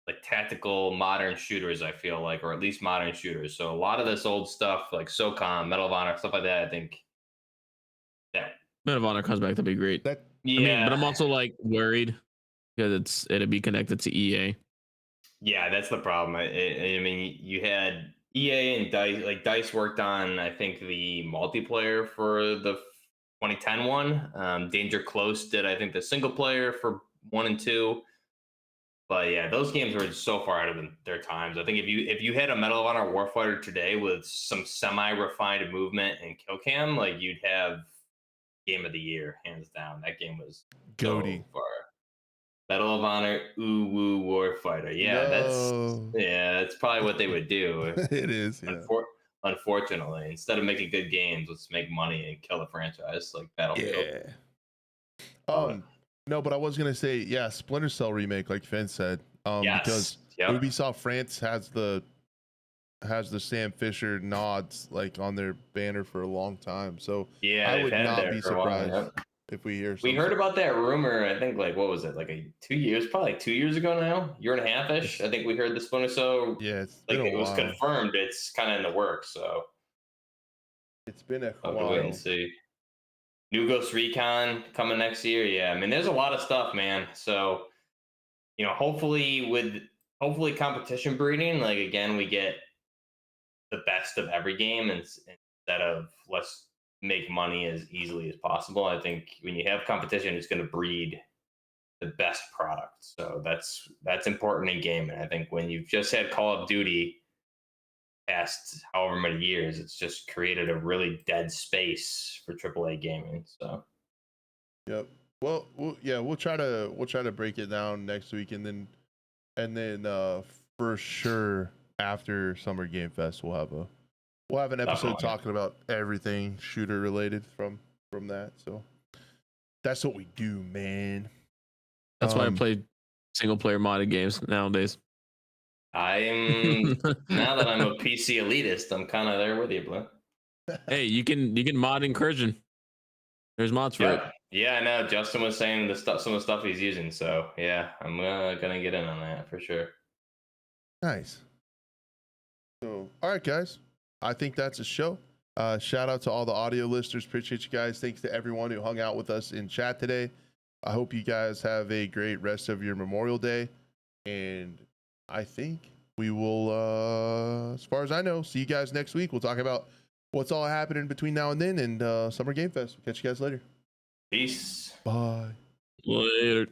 like tactical modern shooters, I feel like, or at least modern shooters. So a lot of this old stuff like SOCOM, Medal of Honor, stuff like that, I think that Medal of Honor comes back, that'd be great. That Yeah, I mean, but I'm also like worried because it'd be connected to EA. yeah, that's the problem. I mean, you had EA and Dice. Like Dice worked on, I think, the multiplayer for the 2010 one. Danger Close did, I think, the single player for 1 and 2. But yeah, those games were so far out of their times. I think if you had a Medal of Honor Warfighter today with some semi-refined movement and kill cam, like you'd have game of the year, hands down. That game was Goaty. so far. Medal of Honor, ooh woo Warfighter. Yeah, No. that's probably what they would do. It is. Yeah. Unfortunately, instead of making good games, let's make money and kill a franchise like Battlefield. Yeah. Love it. No, but I was gonna say, yeah, Splinter Cell remake, like Finn said. Yes. Because Yep. Ubisoft France has the Sam Fisher nods like on their banner for a long time. So Yeah, I they've would had it not there be for a while, surprised yep. if we hear We something. heard about that rumor, I think, like, what was it, like 2 years, probably like 2 years ago now, year and a half ish. I think we heard the Splinter Cell. Yeah, it's Like been a it was while. confirmed. It's kind of in the works, so It's been a I'll have to while. wait and see. New Ghost Recon coming next year. Yeah, I mean, there's a lot of stuff, man. So, hopefully competition breeding, like again, we get the best of every game instead of let's make money as easily as possible. I think when you have competition, it's going to breed the best product. So that's important in gaming. I think when you've just had Call of Duty past however many years, it's just created a really dead space for AAA gaming. So Yep. Well, we'll try to break it down next week, and then for sure after Summer Game Fest we'll have an episode Definitely. talking about everything shooter related from that. So that's what we do, man. That's why I play single player modded games nowadays. I'm now that I'm a PC elitist, I'm kind of there with you, Blue. Hey, you can mod Incursion. There's mods for it. Yeah, I know. Justin was saying some of the stuff he's using. So yeah, I'm gonna get in on that for sure. Nice. So, all right, guys. I think that's a show. Shout out to all the audio listeners. Appreciate you guys. Thanks to everyone who hung out with us in chat today. I hope you guys have a great rest of your Memorial Day. And I think we will, as far as I know, see you guys next week. We'll talk about what's all happening between now and then and Summer Game Fest. Catch you guys later. Peace. Bye. Later.